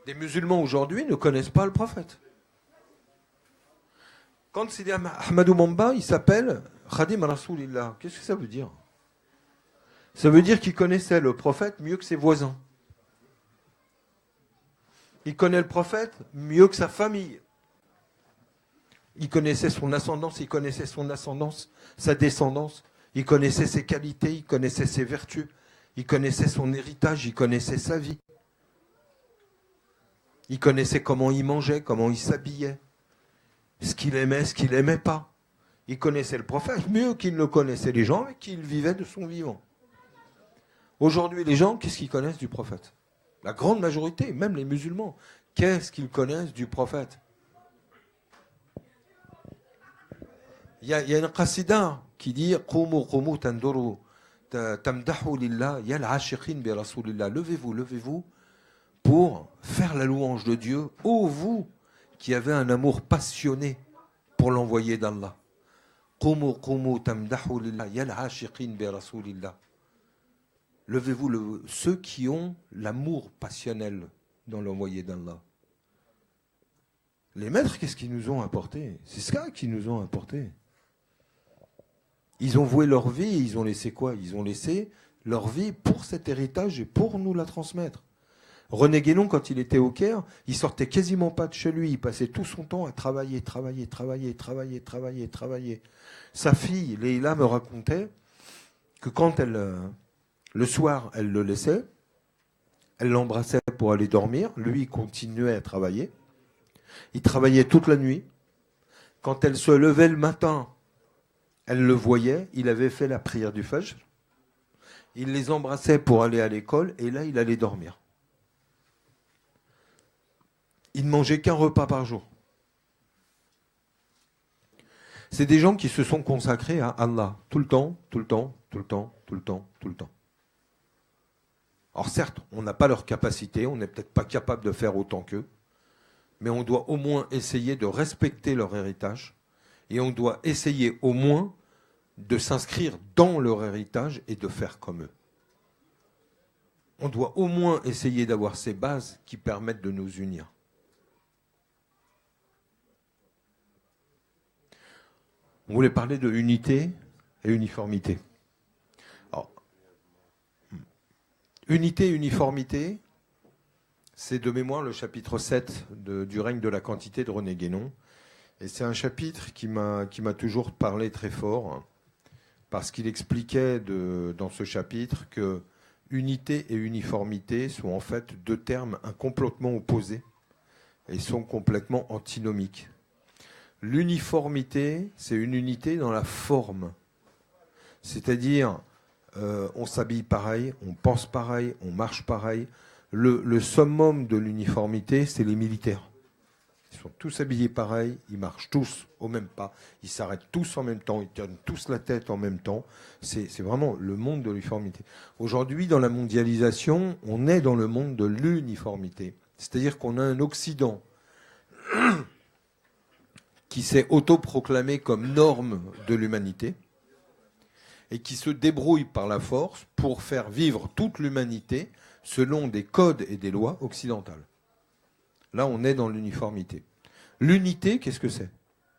Des musulmans aujourd'hui ne connaissent pas le prophète. Quand Sidi Ahmadou Bamba, il s'appelle Khadim Rasoulillah, qu'est-ce que ça veut dire? Ça veut dire qu'il connaissait le prophète mieux que ses voisins. Il connaît le prophète mieux que sa famille. Il connaissait son ascendance, il connaissait son ascendance, sa descendance. Il connaissait ses qualités, il connaissait ses vertus. Il connaissait son héritage, il connaissait sa vie. Il connaissait comment il mangeait, comment il s'habillait. Ce qu'il aimait pas. Il connaissait le prophète mieux qu'il ne le connaissait les gens avec qui il vivait de son vivant. Aujourd'hui, les gens, qu'est-ce qu'ils connaissent du prophète? La grande majorité, même les musulmans, qu'est-ce qu'ils connaissent du prophète? Il y a une qasida qui dit Qumu qumu tanduru tamdahu lillah yal ashiqin bi rasulillah. Levez-vous, levez-vous pour faire la louange de Dieu, ô vous qui avez un amour passionné pour l'envoyé d'Allah. Qumu qumu tamdahu lillah yal ashiqin bi rasulillah. Levez-vous, ceux qui ont l'amour passionnel dans l'envoyé d'Allah. Les maîtres, qu'est-ce qu'ils nous ont apporté? C'est ça qu'ils nous ont apporté. Ils ont voué leur vie, ils ont laissé quoi? Ils ont laissé leur vie pour cet héritage et pour nous la transmettre. René Guénon, quand il était au Caire, il sortait quasiment pas de chez lui. Il passait tout son temps à travailler. Sa fille, Leïla, me racontait que quand le soir, elle le laissait, elle l'embrassait pour aller dormir. Lui, il continuait à travailler. Il travaillait toute la nuit. Quand elle se levait le matin, elle le voyait, il avait fait la prière du Fajr. Il les embrassait pour aller à l'école et là, il allait dormir. Il ne mangeait qu'un repas par jour. C'est des gens qui se sont consacrés à Allah tout le temps. Alors certes, on n'a pas leur capacité, on n'est peut-être pas capable de faire autant qu'eux, mais on doit au moins essayer de respecter leur héritage et on doit essayer au moins de s'inscrire dans leur héritage et de faire comme eux. On doit au moins essayer d'avoir ces bases qui permettent de nous unir. On voulait parler de unité et uniformité. Alors, unité et uniformité, c'est de mémoire le chapitre 7 du règne de la quantité de René Guénon. Et c'est un chapitre qui m'a toujours parlé très fort, parce qu'il expliquait dans ce chapitre que unité et uniformité sont en fait deux termes complètement opposés et sont complètement antinomiques. L'uniformité, c'est une unité dans la forme. C'est-à-dire, on s'habille pareil, on pense pareil, on marche pareil. Le summum de l'uniformité, c'est les militaires. Ils sont tous habillés pareil, ils marchent tous au même pas, ils s'arrêtent tous en même temps, ils tiennent tous la tête en même temps. C'est vraiment le monde de l'uniformité. Aujourd'hui, dans la mondialisation, on est dans le monde de l'uniformité. C'est-à-dire qu'on a un Occident qui s'est autoproclamé comme norme de l'humanité et qui se débrouille par la force pour faire vivre toute l'humanité selon des codes et des lois occidentales. Là, on est dans l'uniformité. L'unité, qu'est-ce que c'est?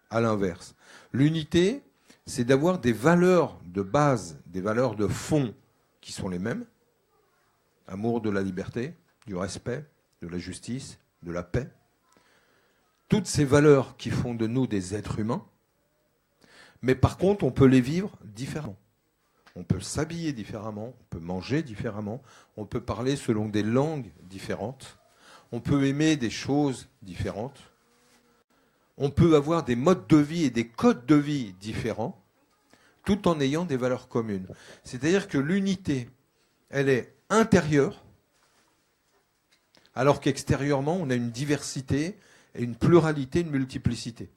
À l'inverse. L'unité, c'est d'avoir des valeurs de base, des valeurs de fond qui sont les mêmes. Amour de la liberté, du respect, de la justice, de la paix. Toutes ces valeurs qui font de nous des êtres humains. Mais par contre, on peut les vivre différemment. On peut s'habiller différemment, on peut manger différemment, on peut parler selon des langues différentes. On peut aimer des choses différentes. On peut avoir des modes de vie et des codes de vie différents, tout en ayant des valeurs communes. C'est-à-dire que l'unité, elle est intérieure, alors qu'extérieurement, on a une diversité, et une pluralité, une multiplicité.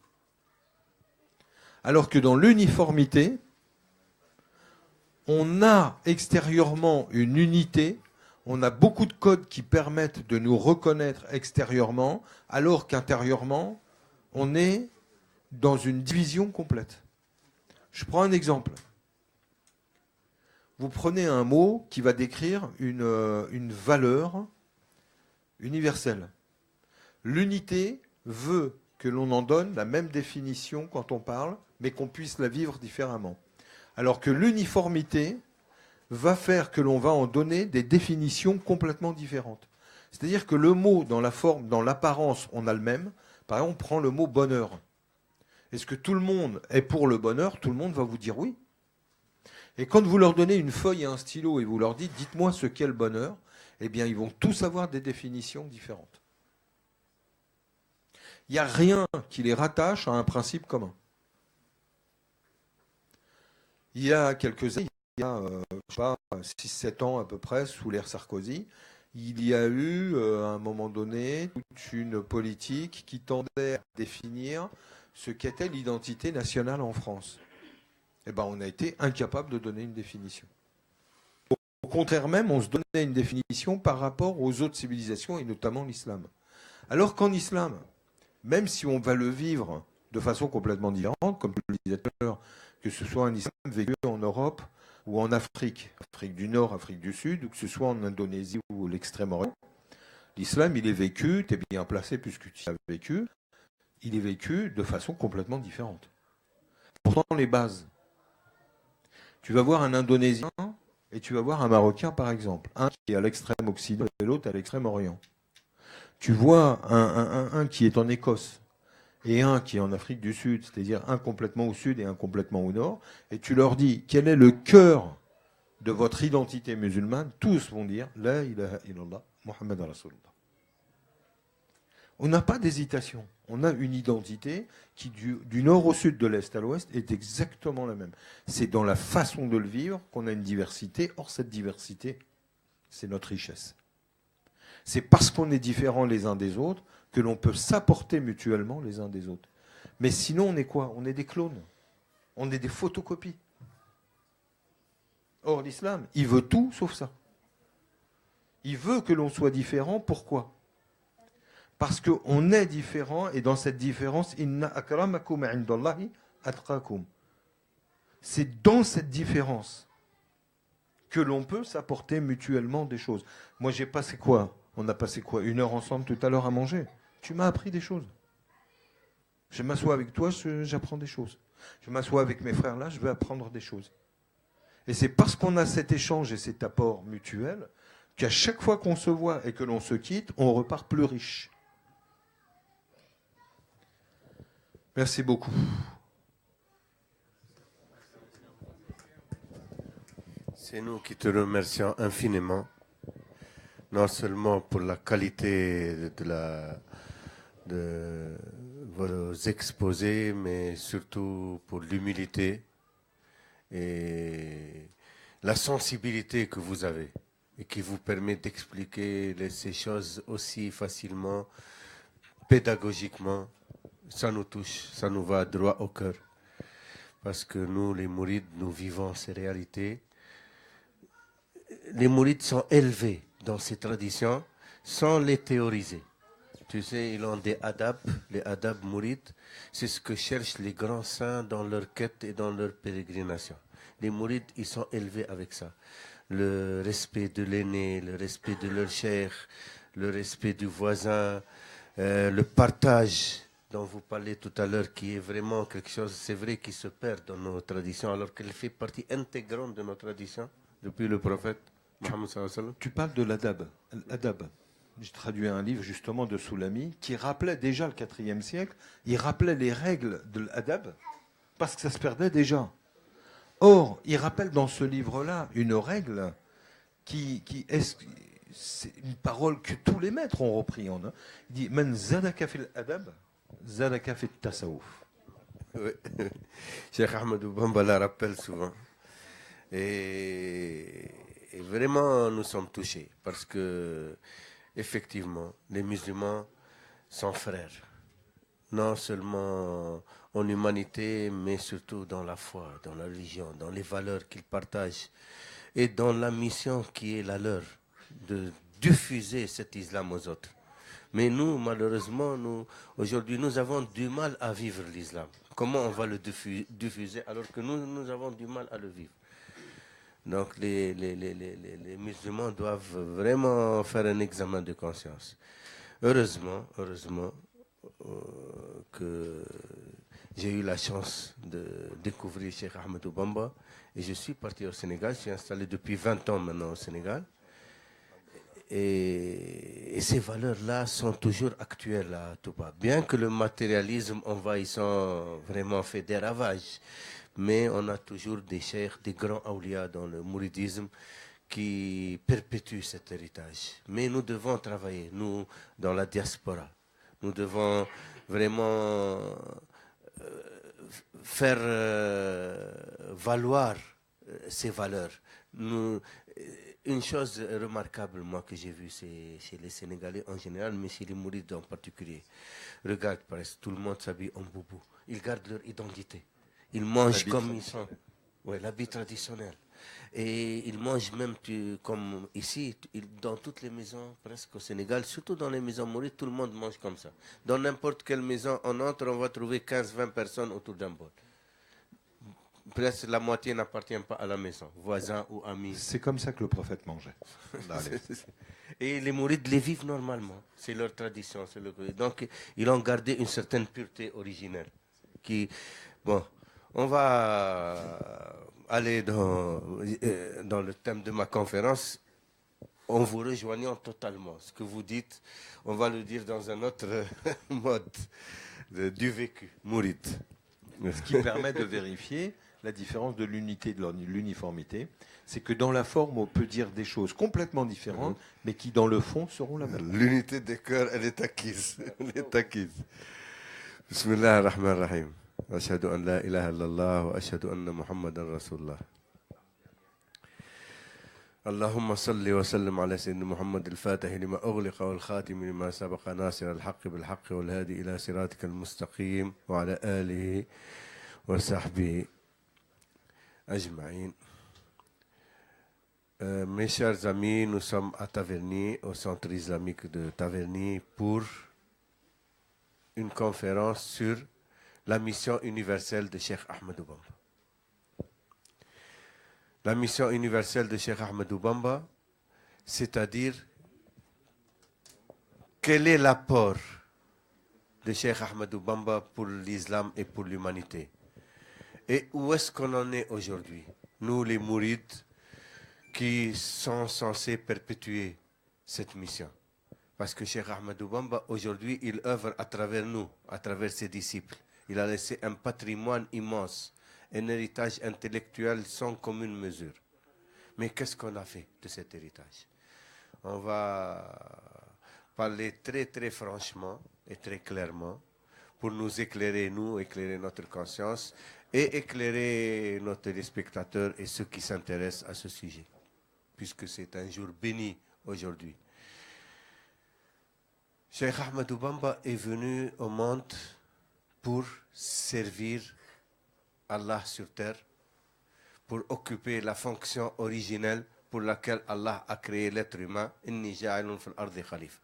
Alors que dans l'uniformité, on a extérieurement une unité. On a beaucoup de codes qui permettent de nous reconnaître extérieurement, alors qu'intérieurement, on est dans une division complète. Je prends un exemple. Vous prenez un mot qui va décrire une valeur universelle. L'unité veut que l'on en donne la même définition quand on parle, mais qu'on puisse la vivre différemment. Alors que l'uniformité va faire que l'on va en donner des définitions complètement différentes. C'est-à-dire que le mot, dans la forme, dans l'apparence, on a le même. Par exemple, on prend le mot bonheur. Est-ce que tout le monde est pour le bonheur? Tout le monde va vous dire oui. Et quand vous leur donnez une feuille et un stylo et vous leur dites « dites-moi ce qu'est le bonheur », eh bien, ils vont tous avoir des définitions différentes. Il n'y a rien qui les rattache à un principe commun. Il y a quelques années, il y a, je sais pas, 6-7 ans à peu près, sous l'ère Sarkozy, il y a eu, à un moment donné, toute une politique qui tendait à définir ce qu'était l'identité nationale en France. Eh ben, on a été incapable de donner une définition. Au contraire même, on se donnait une définition par rapport aux autres civilisations, et notamment l'islam. Alors qu'en islam, même si on va le vivre de façon complètement différente, comme je le disais tout à l'heure, que ce soit un islam vécu en Europe ou en Afrique, Afrique du Nord, Afrique du Sud, ou que ce soit en Indonésie ou l'Extrême-Orient, l'islam, il est vécu, tu es bien placé puisque tu as vécu, il est vécu de façon complètement différente. Pourtant, les bases. Tu vas voir un Indonésien et tu vas voir un Marocain, par exemple. Un qui est à l'extrême occident et l'autre à l'extrême orient. Tu vois un qui est en Écosse et un qui est en Afrique du Sud, c'est-à-dire un complètement au sud et un complètement au nord, et tu leur dis quel est le cœur de votre identité musulmane, tous vont dire La ilaha illallah, Muhammad Rasulullah. On n'a pas d'hésitation. On a une identité qui, du nord au sud, de l'est à l'ouest, est exactement la même. C'est dans la façon de le vivre qu'on a une diversité. Or, cette diversité, c'est notre richesse. C'est parce qu'on est différents les uns des autres que l'on peut s'apporter mutuellement les uns des autres. Mais sinon, on est quoi? On est des clones. On est des photocopies. Or, l'islam, il veut tout sauf ça. Il veut que l'on soit différent. Pourquoi? Parce qu'on est différent, et dans cette différence, inna akramakum indallahi atqakum. C'est dans cette différence que l'on peut s'apporter mutuellement des choses. Moi, j'ai passé quoi? On a passé quoi? 1 heure ensemble tout à l'heure à manger. Tu m'as appris des choses. Je m'assois avec toi, j'apprends des choses. Je m'assois avec mes frères là, je vais apprendre des choses. Et c'est parce qu'on a cet échange et cet apport mutuel qu'à chaque fois qu'on se voit et que l'on se quitte, on repart plus riche. Merci beaucoup. C'est nous qui te remercions infiniment, non seulement pour la qualité de vos exposés, mais surtout pour l'humilité et la sensibilité que vous avez et qui vous permet d'expliquer ces choses aussi facilement, pédagogiquement. Ça nous touche, ça nous va droit au cœur. Parce que nous, les mourides, nous vivons ces réalités. Les mourides sont élevés dans ces traditions sans les théoriser. Tu sais, ils ont des adab, les adab mourides. C'est ce que cherchent les grands saints dans leur quête et dans leur pérégrination. Les mourides, ils sont élevés avec ça. Le respect de l'aîné, le respect de leur cheikh, le respect du voisin, le partage dont vous parlez tout à l'heure, qui est vraiment quelque chose, c'est vrai, qui se perd dans nos traditions, alors qu'elle fait partie intégrante de nos traditions depuis le prophète Mohammed sallallahu alayhi wa sallam. Tu parles de l'adab. L'adab. J'ai traduit un livre justement de Soulami qui rappelait déjà le IVe siècle, il rappelait les règles de l'adab parce que ça se perdait déjà. Or, il rappelle dans ce livre-là une règle qui est, c'est une parole que tous les maîtres ont repris. Il dit « Man zadaka fil adab, zadaka fit tasawuf ». Oui. Cheikh Ahmadou Bamba la rappelle souvent. Et vraiment, nous sommes touchés parce que, effectivement, les musulmans sont frères. Non seulement en humanité, mais surtout dans la foi, dans la religion, dans les valeurs qu'ils partagent et dans la mission qui est la leur, de diffuser cet islam aux autres. Mais nous, malheureusement, aujourd'hui, nous avons du mal à vivre l'islam. Comment on va le diffuser alors que nous avons du mal à le vivre? Donc les musulmans doivent vraiment faire un examen de conscience. Heureusement que j'ai eu la chance de découvrir Cheikh Ahmadou Bamba et je suis parti au Sénégal. Je suis installé depuis 20 ans maintenant au Sénégal. Et ces valeurs-là sont toujours actuelles à Touba. Bien que le matérialisme envahissant vraiment fait des ravages, mais on a toujours des cheikhs, des grands awliya dans le mouridisme qui perpétuent cet héritage. Mais nous devons travailler, nous, dans la diaspora. Nous devons vraiment faire valoir ses valeurs. Une chose remarquable, moi, que j'ai vue, c'est chez les Sénégalais en général, mais chez les Mourides en particulier. Regarde, presque tout le monde s'habille en boubou. Ils gardent leur identité. Ils mangent comme ils sont. Oui, l'habit traditionnel. Et ils mangent même comme ici, dans toutes les maisons, presque au Sénégal, surtout dans les maisons mourides, tout le monde mange comme ça. Dans n'importe quelle maison on entre, on va trouver 15-20 personnes autour d'un bol. Presque la moitié n'appartient pas à la maison, voisins ou amis. C'est comme ça que le prophète mangeait. Et les mourides les vivent normalement. C'est leur tradition. Donc, ils ont gardé une certaine pureté originelle. Bon, on va aller dans le thème de ma conférence en vous rejoignant totalement. Ce que vous dites, on va le dire dans un autre mode du vécu, mouride. Ce qui permet de vérifier la différence de l'unité, de l'uniformité, c'est que dans la forme, on peut dire des choses complètement différentes, mais qui dans le fond seront la même. L'unité des cœurs, elle est acquise. Elle est acquise. Bismillah ar-Rahman ar-Rahim. أشهد أن لا إله إلا الله وأشهد أن محمدا رسول الله. اللهم صل وسلم على سيدنا محمد الفاتح لما أغلق والخاتم لما سبق ناصر الحق بالحق والهادي إلى صراطك المستقيم وعلى آله وصحبه أجمعين. Mes chers amis, nous sommes à Taverny, au centre islamique de Taverny, pour une conférence sur la mission universelle de Cheikh Ahmadou Bamba. La mission universelle de Cheikh Ahmadou Bamba, c'est-à-dire quel est l'apport de Cheikh Ahmadou Bamba pour l'islam et pour l'humanité. Et où est-ce qu'on en est aujourd'hui, nous les mourides qui sont censés perpétuer cette mission. Parce que Cheikh Ahmadou Bamba, aujourd'hui, il œuvre à travers nous, à travers ses disciples. Il a laissé un patrimoine immense, un héritage intellectuel sans commune mesure. Mais qu'est-ce qu'on a fait de cet héritage? On va parler très très franchement et très clairement pour nous éclairer, éclairer notre conscience et éclairer nos téléspectateurs et ceux qui s'intéressent à ce sujet, puisque c'est un jour béni aujourd'hui. Cheikh Ahmadou Bamba est venu au monde pour servir Allah sur terre, pour occuper la fonction originelle pour laquelle Allah a créé l'être humain. Inni ja'ilun fil ardi khalifa.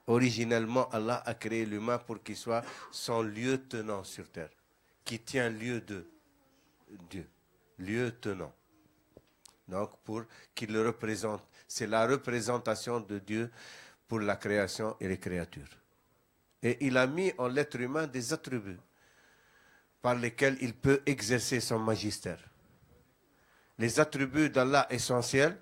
Originellement, Allah a créé l'humain pour qu'il soit son lieutenant sur terre, qui tient lieu de Dieu, lieutenant. Donc, pour qu'il le représente. C'est la représentation de Dieu pour la création et les créatures. Et il a mis en l'être humain des attributs par lesquels il peut exercer son magistère. Les attributs d'Allah essentiels,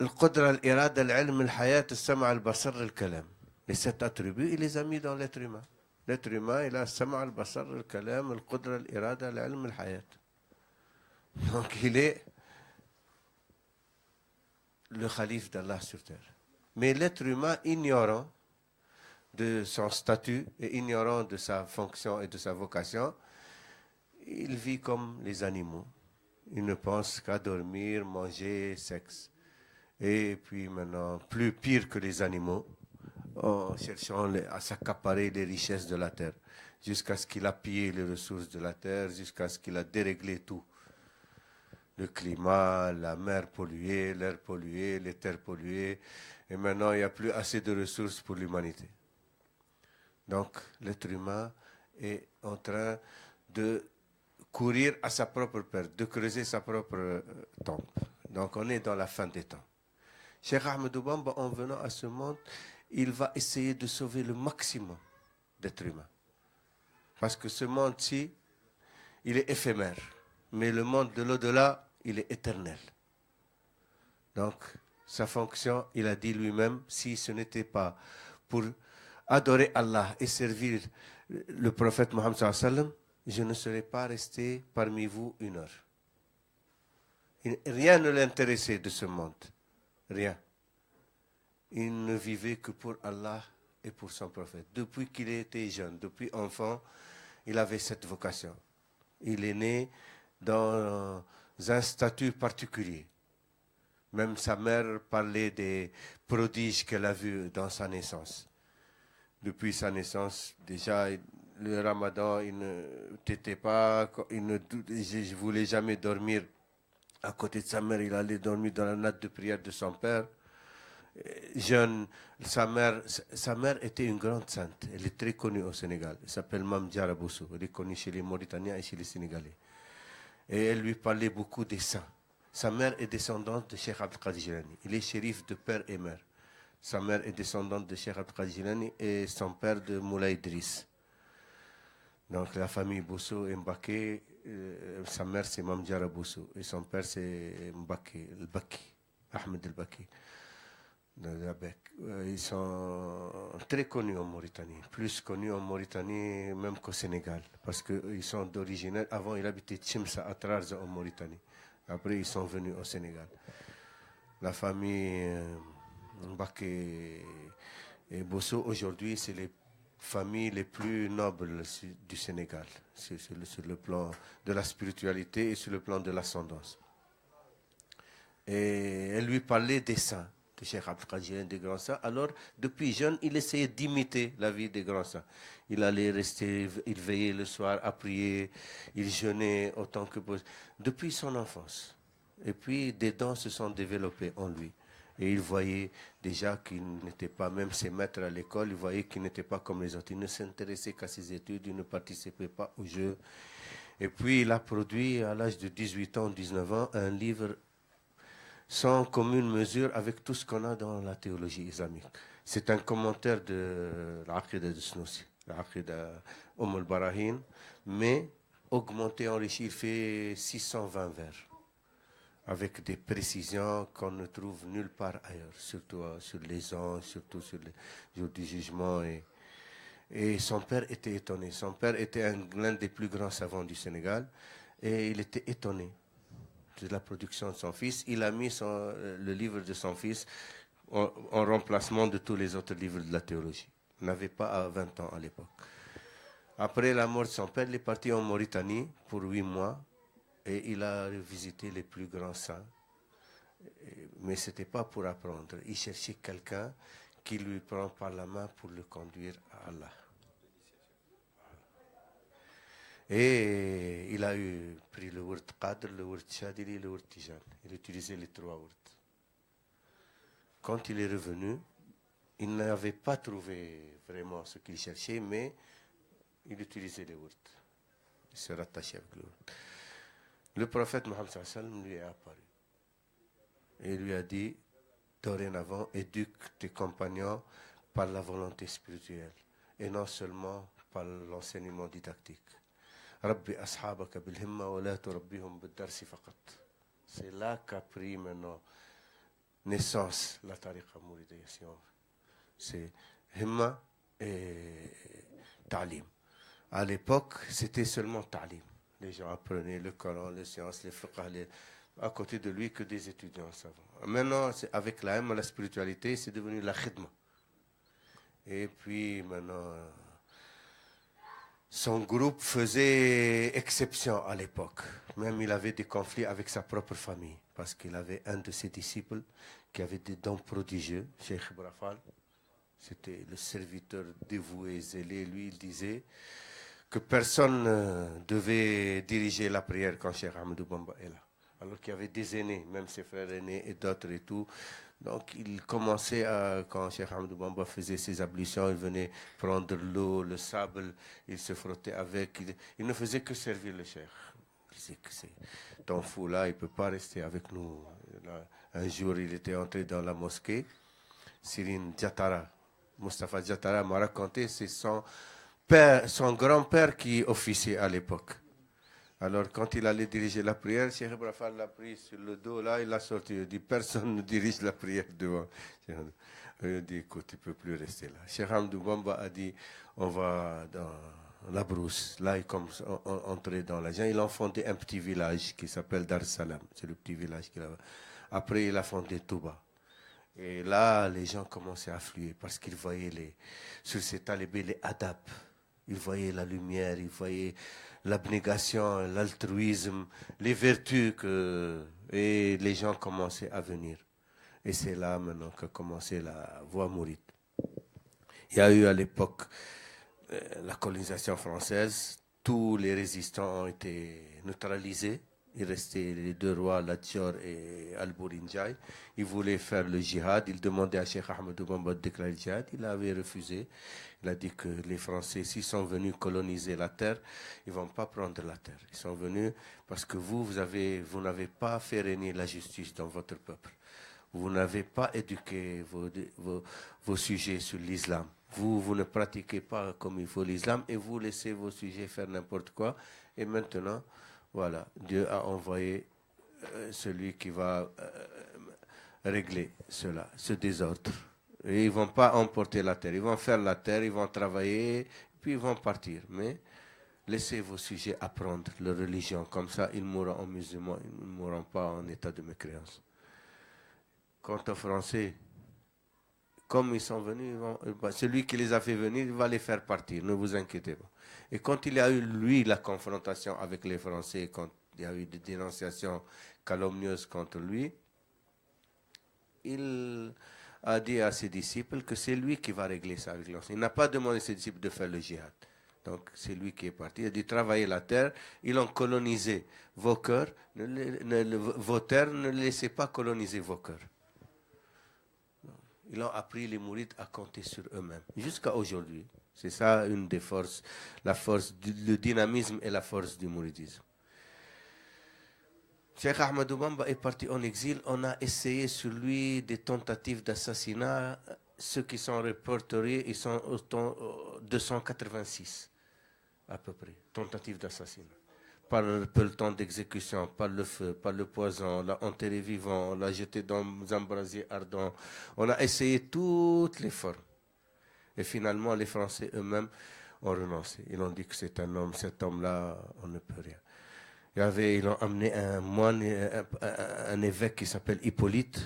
القدرة الإرادة العلم الحياة السمع البصر الكلام. Les 7 attributs, il les a mis dans l'être humain. L'être humain, il a السمع البصر الكلام القدرة الإرادة العلم الحياة. Donc il est le khalife d'Allah sur terre. Mais l'être humain, ignorant de son statut et ignorant de sa fonction et de sa vocation, il vit comme les animaux. Il ne pense qu'à dormir, manger, sexe. Et puis maintenant, plus pire que les animaux, en cherchant à s'accaparer les richesses de la terre, jusqu'à ce qu'il a pillé les ressources de la terre, jusqu'à ce qu'il a déréglé tout. Le climat, la mer polluée, l'air pollué, les terres polluées. Et maintenant, il n'y a plus assez de ressources pour l'humanité. Donc, l'être humain est en train de courir à sa propre perte, de creuser sa propre tombe. Donc, on est dans la fin des temps. Cheikh Ahmadou Bamba, en venant à ce monde, il va essayer de sauver le maximum d'êtres humains. Parce que ce monde-ci, il est éphémère. Mais le monde de l'au-delà, il est éternel. Donc, sa fonction, il a dit lui-même, si ce n'était pas pour adorer Allah et servir le prophète Mohammed sallallahu alayhi wa sallam, je ne serais pas resté parmi vous 1 heure. Rien ne l'intéressait de ce monde. Rien. Il ne vivait que pour Allah et pour son prophète. Depuis qu'il était jeune, depuis enfant, il avait cette vocation. Il est né dans un statut particulier. Même sa mère parlait des prodiges qu'elle a vus dans sa naissance. Depuis sa naissance, déjà, le ramadan, il ne t'était pas, il ne voulait jamais dormir à côté de sa mère. Il allait dormir dans la natte de prière de son père. Jeune, sa mère était une grande sainte. Elle est très connue au Sénégal. Elle s'appelle Mame Diarra Bousso. Elle est connue chez les Mauritaniens et chez les Sénégalais. Et elle lui parlait beaucoup des saints. Sa mère est descendante de Cheikh Abdel Qadir Jilani. Il est shérif de père et mère. Sa mère est descendante de Cheikh Abdel Qadir Jilani et son père de Moulay Idriss. Donc la famille Bousso est Mbaké. Sa mère c'est Mame Diarra Bousso et son père c'est Mbaké, el Baki, Ahmed el Baki. Ils sont très connus en Mauritanie, plus connus en Mauritanie même qu'au Sénégal, parce qu'ils sont d'origine. Avant, il habitait Tchimsa à Trarza en Mauritanie. Après, ils sont venus au Sénégal. La famille Mbaké et Bosso, aujourd'hui, c'est les familles les plus nobles du Sénégal, sur le plan de la spiritualité et sur le plan de l'ascendance. Et elle lui parlait des saints. De Cheikh Abdel Qadir, des grands saints. Alors, depuis jeune, il essayait d'imiter la vie des grands saints. Il allait rester, il veillait le soir à prier, il jeûnait autant que possible. Depuis son enfance. Et puis, des dons se sont développés en lui. Et il voyait déjà qu'il n'était pas, même ses maîtres à l'école, il voyait qu'il n'était pas comme les autres. Il ne s'intéressait qu'à ses études, il ne participait pas aux jeux. Et puis, il a produit, à l'âge de 18 ans, 19 ans, un livre sans commune mesure avec tout ce qu'on a dans la théologie islamique. C'est un commentaire de l'Aqida de Snoussi, l'Aqida al-Barahin, mais augmenté, enrichi, il fait 620 vers, avec des précisions qu'on ne trouve nulle part ailleurs, surtout sur les anges, surtout sur les jours du jugement. Et son père était étonné. Son père était l'un des plus grands savants du Sénégal, et il était étonné de la production de son fils. Il a mis le livre de son fils en remplacement de tous les autres livres de la théologie. Il n'avait pas 20 ans à l'époque. Après la mort de son père, il est parti en Mauritanie pour 8 mois et il a visité les plus grands saints. Mais ce n'était pas pour apprendre. Il cherchait quelqu'un qui lui prend par la main pour le conduire à Allah. Et il a pris le Wurt Qadr, le Wurt Chadili, le Wurt Tijan. Il utilisait les 3 Wurts. Quand il est revenu, il n'avait pas trouvé vraiment ce qu'il cherchait, mais il utilisait les Wurts. Il se rattachait avec le Wurt. Le prophète Mohammed sallallahu alayhi wa sallam lui est apparu. Et il lui a dit, dorénavant, éduque tes compagnons par la volonté spirituelle et non seulement par l'enseignement didactique. Rabbi ashabaka bil himma wa la turabbihum bid darsi faqat. C'est là qu'a pris maintenant naissance la tariqa mouridiyya. C'est himma et ta'lim. À l'époque, c'était seulement ta'lim. Les gens apprenaient le Coran, les sciences, les fiqh, à côté de lui que des étudiants savants. Maintenant, avec la himma, la spiritualité, c'est devenu la khidma. Et puis maintenant, son groupe faisait exception à l'époque. Même il avait des conflits avec sa propre famille, parce qu'il avait un de ses disciples qui avait des dons prodigieux, Cheikh Ibrafal. C'était le serviteur dévoué, zélé. Lui, il disait que personne ne devait diriger la prière quand Cheikh Ahmadou Bamba est là. Alors qu'il y avait des aînés, même ses frères aînés et d'autres et tout. Donc il commençait quand Cheikh Ahmadou Bamba faisait ses ablutions, il venait prendre l'eau, le sable, il se frottait avec. Il ne faisait que servir le Cheikh. Il disait que c'est ton fou là, il ne peut pas rester avec nous. Un jour, il était entré dans la mosquée. Sirine Diatara, Mustafa Diatara m'a raconté, c'est son grand-père qui officiait à l'époque. Alors, quand il allait diriger la prière, Cheikh Ibrafal l'a pris sur le dos, là, il l'a sorti. Il dit, personne ne dirige la prière devant. Il a dit, écoute, tu ne peux plus rester là. Cheikh Ahmadou Bamba a dit, on va dans la brousse. Là, il commence à entrer dans la jungle. Il a fondé un petit village qui s'appelle Dar Salam. C'est le petit village qu'il a. Après, il a fondé Touba. Et là, les gens commençaient à affluer parce qu'ils voyaient sur ces talibés les adab. Ils voyaient la lumière, ils voyaient l'abnégation, l'altruisme, les vertus et les gens commençaient à venir. Et c'est là maintenant que commençait la voie mouride. Il y a eu à l'époque la colonisation française, tous les résistants ont été neutralisés. Il restait les deux rois, Latjor et Al-Bourinjaï. Ils voulaient faire le djihad. Ils demandaient à Cheikh Ahmadou Bamba de déclarer le djihad. Il avait refusé. Il a dit que les Français, s'ils sont venus coloniser la terre, ils ne vont pas prendre la terre. Ils sont venus parce que vous n'avez pas fait régner la justice dans votre peuple. Vous n'avez pas éduqué vos sujets sur l'islam. Vous ne pratiquez pas comme il faut l'islam et vous laissez vos sujets faire n'importe quoi. Et maintenant, voilà, Dieu a envoyé celui qui va régler cela, ce désordre. Et ils ne vont pas emporter la terre. Ils vont faire la terre, ils vont travailler, puis ils vont partir. Mais laissez vos sujets apprendre leur religion. Comme ça, ils mourront en musulmans, ils ne mourront pas en état de mécréance. Quant aux Français, comme ils sont venus, celui qui les a fait venir, il va les faire partir, ne vous inquiétez pas. Et quand il y a eu, lui, la confrontation avec les Français, quand il y a eu des dénonciations calomnieuses contre lui, il a dit à ses disciples que c'est lui qui va régler ça avec l'Occident. Il n'a pas demandé à ses disciples de faire le djihad. Donc c'est lui qui est parti. Il a dit travailler la terre. Ils ont colonisé vos cœurs. Vos terres, ne laissez pas coloniser vos cœurs. Ils ont appris les mourides à compter sur eux-mêmes. Jusqu'à aujourd'hui. C'est ça une des forces. La force, le dynamisme et la force du mouridisme. Cheikh Ahmadou Bamba est parti en exil. On a essayé sur lui des tentatives d'assassinat. Ceux qui sont répertoriés, ils sont au 286 à peu près. Tentatives d'assassinat. Par le peloton d'exécution, par le feu, par le poison, on l'a enterré vivant, on l'a jeté dans un brasier ardent. On a essayé toutes les formes. Et finalement, les Français eux-mêmes ont renoncé. Ils ont dit que c'est un homme, cet homme-là, on ne peut rien. Ils ont amené un moine, un évêque qui s'appelle Hippolyte.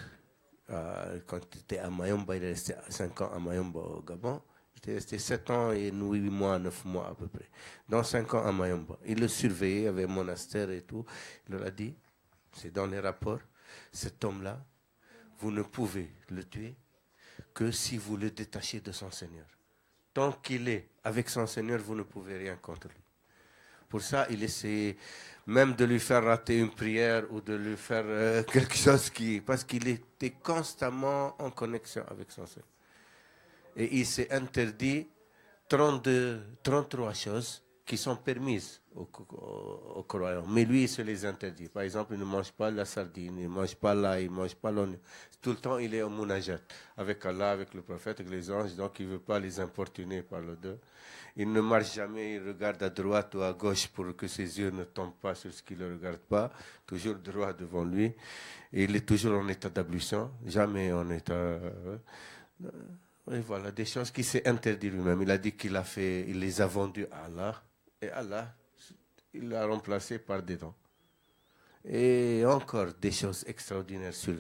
Quand il était à Mayomba, il est resté 5 ans à Mayomba au Gabon. Il est resté 7 ans et 8 mois, 9 mois à peu près. Dans 5 ans à Mayomba. Il le surveillait, il y avait un monastère et tout. Il leur a dit, c'est dans les rapports, cet homme-là, vous ne pouvez le tuer que si vous le détachez de son Seigneur. Tant qu'il est avec son Seigneur, vous ne pouvez rien contre lui. Pour ça, il essayait même de lui faire rater une prière ou de lui faire quelque chose parce qu'il était constamment en connexion avec son Seigneur. Et il s'est interdit 33 choses qui sont permises aux croyants. Mais lui, il se les interdit. Par exemple, il ne mange pas la sardine, il ne mange pas l'ail, il ne mange pas l'oignon. Tout le temps, il est au munajat avec Allah, avec le prophète, avec les anges. Donc, il ne veut pas les importuner par le deux. Il ne marche jamais, il regarde à droite ou à gauche pour que ses yeux ne tombent pas sur ce qui ne le regarde pas. Toujours droit devant lui. Et il est toujours en état d'ablution, jamais en état... Et voilà, des choses qu'il s'est interdit lui-même. Il a dit il les a vendues à Allah. Et Allah, il l'a remplacé par des dons. Et encore des choses extraordinaires sur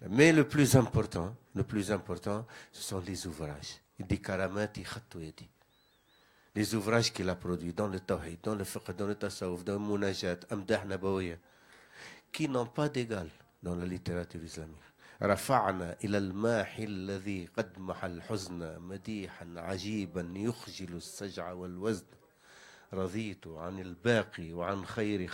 Mais le plus important, ce sont les ouvrages. Il dit Karamati Khatouedi. Les ouvrages qu'il a produits dans le Tawhid, dans le Fiqh, dans le Tasawwuf, dans le Munajat, Amdah Nabawiya, qui n'ont pas d'égal dans la littérature islamique. رفعنا إلى الماحي الذي قد محى الحزن مديحا عجيبا يخجل السجع والوزن رضيت عن الباقي وعن خير